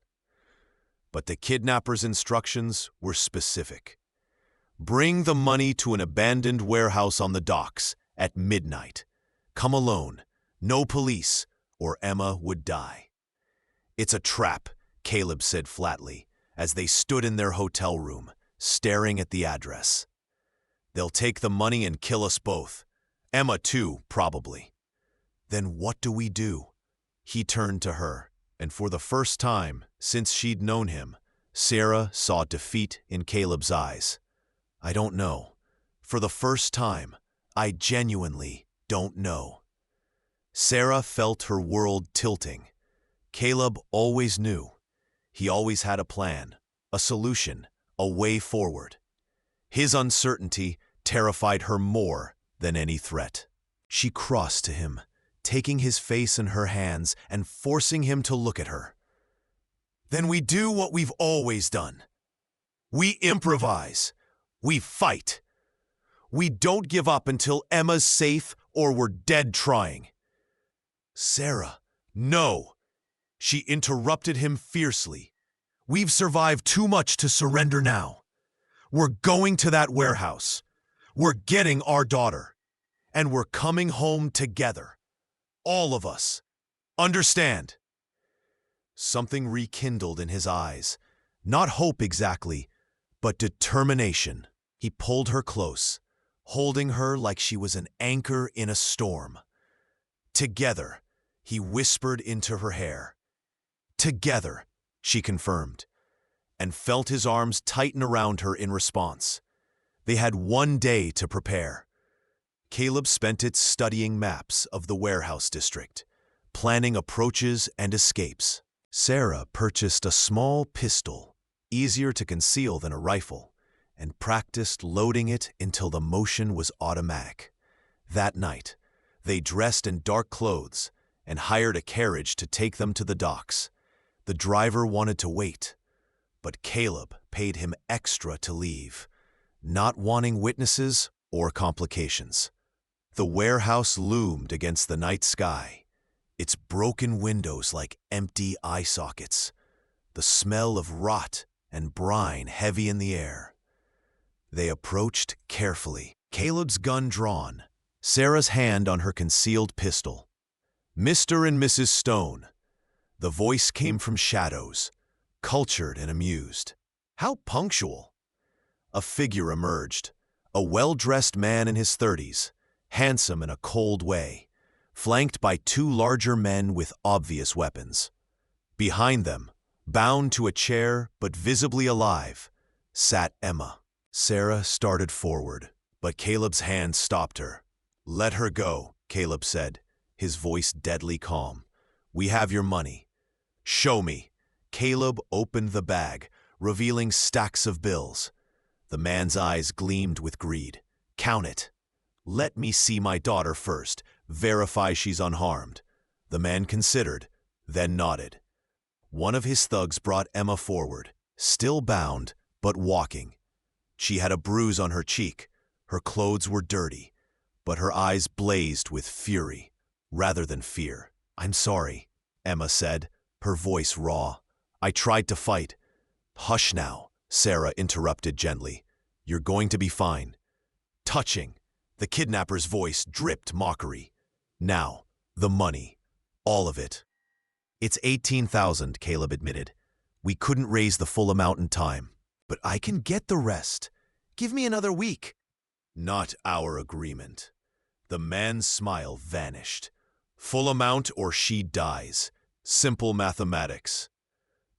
But the kidnapper's instructions were specific. "Bring the money to an abandoned warehouse on the docks at midnight. Come alone, no police, or Emma would die." "It's a trap," Caleb said flatly, as they stood in their hotel room, staring at the address. "They'll take the money and kill us both. Emma too, probably." "Then what do we do?" He turned to her, and for the first time since she'd known him, Sarah saw defeat in Caleb's eyes. "I don't know. For the first time, I genuinely don't know." Sarah felt her world tilting. Caleb always knew. He always had a plan, a solution, a way forward. His uncertainty terrified her more than any threat. She crossed to him, taking his face in her hands and forcing him to look at her. "Then we do what we've always done. We improvise. We fight. We don't give up until Emma's safe or we're dead trying." "Sarah, no!" She interrupted him fiercely. "We've survived too much to surrender now. We're going to that warehouse. We're getting our daughter. And we're coming home together. All of us. Understand?" Something rekindled in his eyes. Not hope exactly, but determination. He pulled her close, holding her like she was an anchor in a storm. "Together," he whispered into her hair. "Together," she confirmed, and felt his arms tighten around her in response. They had 1 day to prepare. Caleb spent it studying maps of the warehouse district, planning approaches and escapes. Sarah purchased a small pistol, easier to conceal than a rifle, and practiced loading it until the motion was automatic. That night, they dressed in dark clothes and hired a carriage to take them to the docks. The driver wanted to wait, but Caleb paid him extra to leave, not wanting witnesses or complications. The warehouse loomed against the night sky, its broken windows like empty eye sockets, the smell of rot and brine heavy in the air. They approached carefully, Caleb's gun drawn, Sarah's hand on her concealed pistol. "Mr. and Mrs. Stone." The voice came from shadows, cultured and amused. "How punctual." A figure emerged, a well-dressed man in his 30s, handsome in a cold way, flanked by two larger men with obvious weapons. Behind them, bound to a chair but visibly alive, sat Emma. Sarah started forward, but Caleb's hand stopped her. "Let her go," Caleb said, his voice deadly calm. "We have your money." "Show me." Caleb opened the bag, revealing stacks of bills. The man's eyes gleamed with greed. "Count it." "Let me see my daughter first, verify she's unharmed." The man considered, then nodded. One of his thugs brought Emma forward, still bound, but walking. She had a bruise on her cheek, her clothes were dirty, but her eyes blazed with fury, rather than fear. "I'm sorry," Emma said, her voice raw. "I tried to fight." "Hush now," Sarah interrupted gently. "You're going to be fine." Touching, the kidnapper's voice dripped mockery. "Now, the money. All of it." "It's 18,000, Caleb admitted. "We couldn't raise the full amount in time. But I can get the rest. Give me another week." "Not our agreement." The man's smile vanished. "Full amount or she dies. Simple mathematics."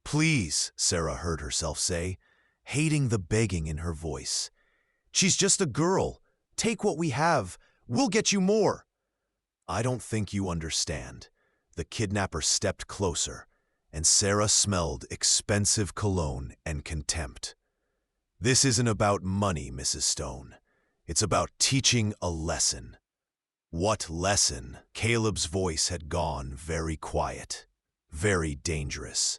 "Please," Sarah heard herself say, hating the begging in her voice. "She's just a girl. Take what we have. We'll get you more." "I don't think you understand." The kidnapper stepped closer, and Sarah smelled expensive cologne and contempt. "This isn't about money, Mrs. Stone. It's about teaching a lesson." "What lesson?" Caleb's voice had gone very quiet, very dangerous.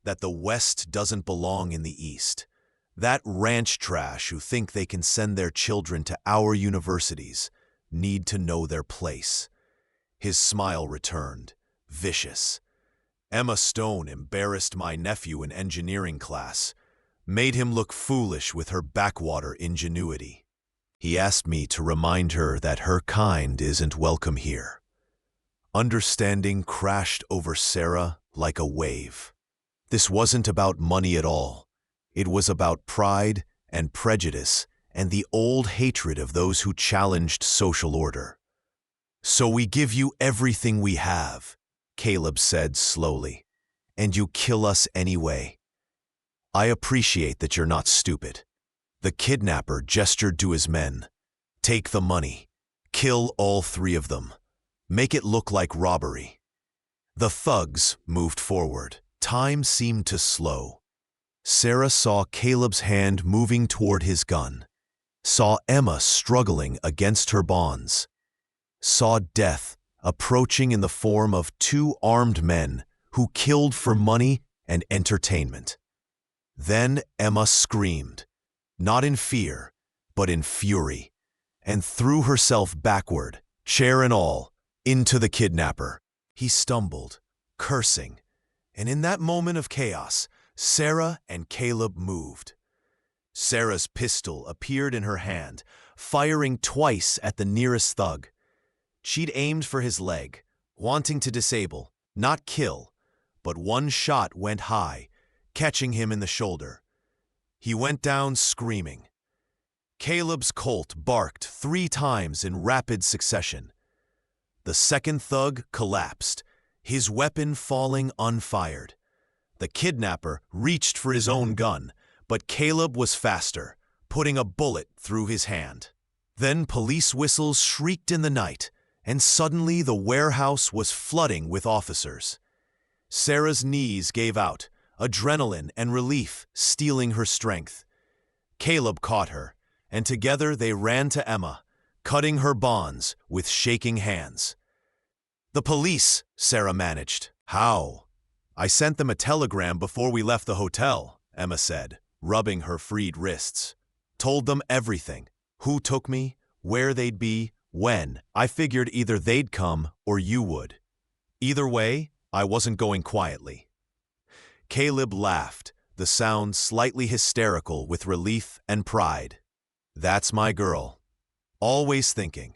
"That the West doesn't belong in the East. That ranch trash who think they can send their children to our universities need to know their place." His smile returned, vicious. "Emma Stone embarrassed my nephew in engineering class, made him look foolish with her backwater ingenuity. He asked me to remind her that her kind isn't welcome here." Understanding crashed over Sarah like a wave. This wasn't about money at all. It was about pride and prejudice and the old hatred of those who challenged social order. "So we give you everything we have," Caleb said slowly, "and you kill us anyway. I appreciate that you're not stupid." The kidnapper gestured to his men. "Take the money. Kill all three of them. Make it look like robbery." The thugs moved forward. Time seemed to slow. Sarah saw Caleb's hand moving toward his gun, saw Emma struggling against her bonds, saw death approaching in the form of two armed men who killed for money and entertainment. Then Emma screamed, not in fear, but in fury, and threw herself backward, chair and all, into the kidnapper. He stumbled, cursing, and in that moment of chaos, Sarah and Caleb moved. Sarah's pistol appeared in her hand, firing twice at the nearest thug. She'd aimed for his leg, wanting to disable, not kill, but one shot went high, catching him in the shoulder. He went down screaming. Caleb's Colt barked 3 times in rapid succession. The second thug collapsed, his weapon falling unfired. The kidnapper reached for his own gun, but Caleb was faster, putting a bullet through his hand. Then police whistles shrieked in the night, and suddenly the warehouse was flooding with officers. Sarah's knees gave out, adrenaline and relief stealing her strength. Caleb caught her, and together they ran to Emma, cutting her bonds with shaking hands. "The police," Sarah managed. "How?" "I sent them a telegram before we left the hotel," Emma said, rubbing her freed wrists. "Told them everything. Who took me, where they'd be, when. I figured either they'd come or you would. Either way, I wasn't going quietly." Caleb laughed, the sound slightly hysterical with relief and pride. That's my girl. Always thinking.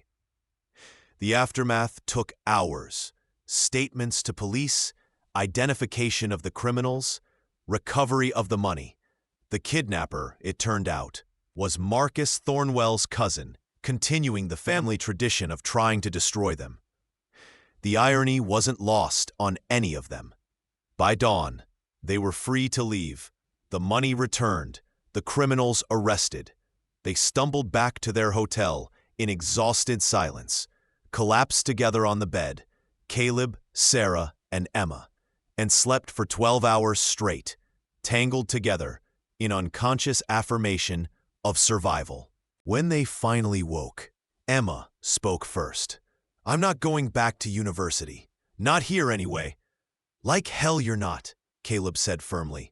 The aftermath took hours. Statements to police, identification of the criminals, recovery of the money. The kidnapper, it turned out, was Marcus Thornwell's cousin, continuing the family tradition of trying to destroy them. The irony wasn't lost on any of them. By dawn, they were free to leave, the money returned, the criminals arrested. They stumbled back to their hotel in exhausted silence, collapsed together on the bed, Caleb, Sarah, and Emma, and slept for 12 hours straight, tangled together in unconscious affirmation of survival. When they finally woke, Emma spoke first. "I'm not going back to university. Not here anyway." "Like hell you're not," Caleb said firmly.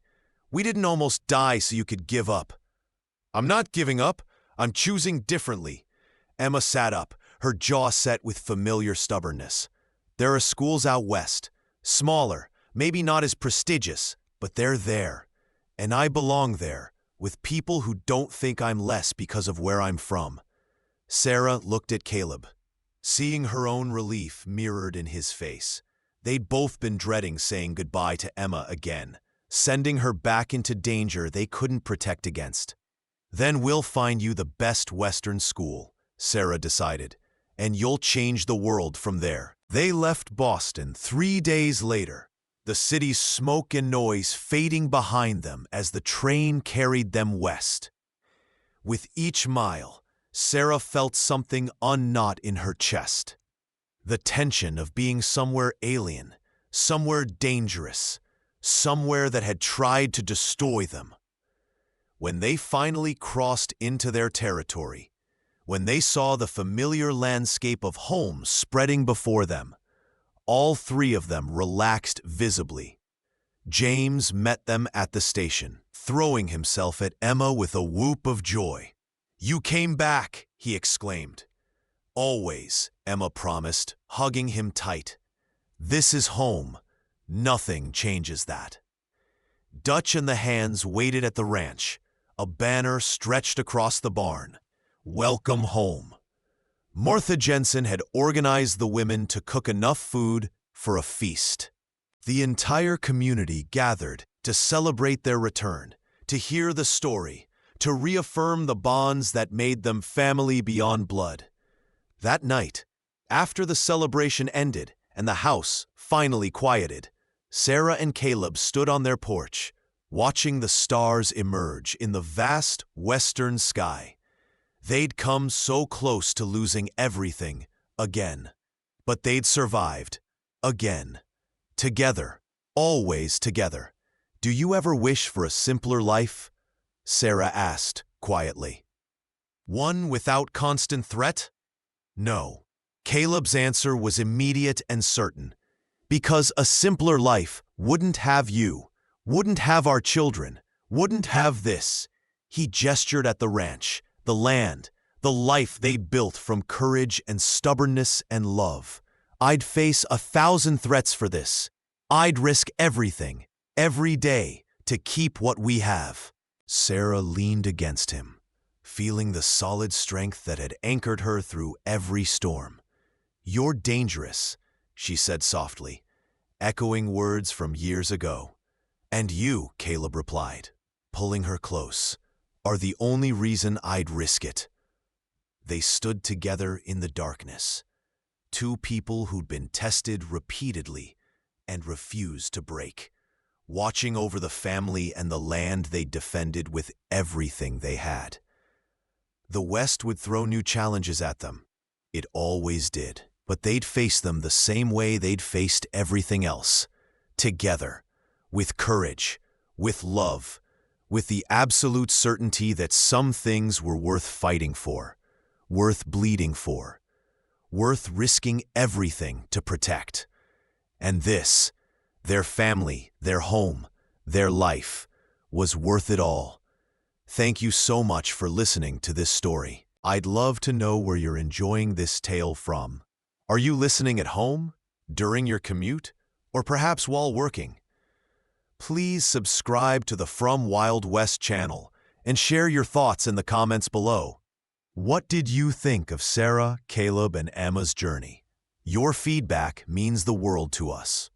"We didn't almost die so you could give up." "I'm not giving up. I'm choosing differently." Emma sat up, her jaw set with familiar stubbornness. "There are schools out west. Smaller, maybe not as prestigious, but they're there. And I belong there, with people who don't think I'm less because of where I'm from." Sarah looked at Caleb, seeing her own relief mirrored in his face. They'd both been dreading saying goodbye to Emma again, sending her back into danger they couldn't protect against. "Then we'll find you the best Western school," Sarah decided, "and you'll change the world from there." They left Boston 3 days later, the city's smoke and noise fading behind them as the train carried them west. With each mile, Sarah felt something unknot in her chest. The tension of being somewhere alien, somewhere dangerous, somewhere that had tried to destroy them. When they finally crossed into their territory, when they saw the familiar landscape of home spreading before them, all three of them relaxed visibly. James met them at the station, throwing himself at Emma with a whoop of joy. "You came back," he exclaimed. "Always," Emma promised, hugging him tight. "This is home. Nothing changes that." Dutch and the hands waited at the ranch, a banner stretched across the barn. "Welcome home." Martha Jensen had organized the women to cook enough food for a feast. The entire community gathered to celebrate their return, to hear the story, to reaffirm the bonds that made them family beyond blood. That night, after the celebration ended and the house finally quieted, Sarah and Caleb stood on their porch, watching the stars emerge in the vast western sky. They'd come so close to losing everything again, but they'd survived again. Together, always together. "Do you ever wish for a simpler life?" Sarah asked quietly. "One without constant threat?" No. Caleb's answer was immediate and certain. "Because a simpler life wouldn't have you, wouldn't have our children, wouldn't have this." He gestured at the ranch, the land, the life they'd built from courage and stubbornness and love. "I'd face 1,000 threats for this. I'd risk everything, every day, to keep what we have." Sarah leaned against him, feeling the solid strength that had anchored her through every storm. "You're dangerous," she said softly, echoing words from years ago. "And you," Caleb replied, pulling her close, "are the only reason I'd risk it." They stood together in the darkness, two people who'd been tested repeatedly and refused to break, watching over the family and the land they defended with everything they had. The West would throw new challenges at them. It always did. But they'd face them the same way they'd faced everything else. Together, with courage, with love, with the absolute certainty that some things were worth fighting for, worth bleeding for, worth risking everything to protect. And this, their family, their home, their life, was worth it all. Thank you so much for listening to this story. I'd love to know where you're enjoying this tale from. Are you listening at home, during your commute, or perhaps while working? Please subscribe to the From Wild West channel and share your thoughts in the comments below. What did you think of Sarah, Caleb, and Emma's journey? Your feedback means the world to us.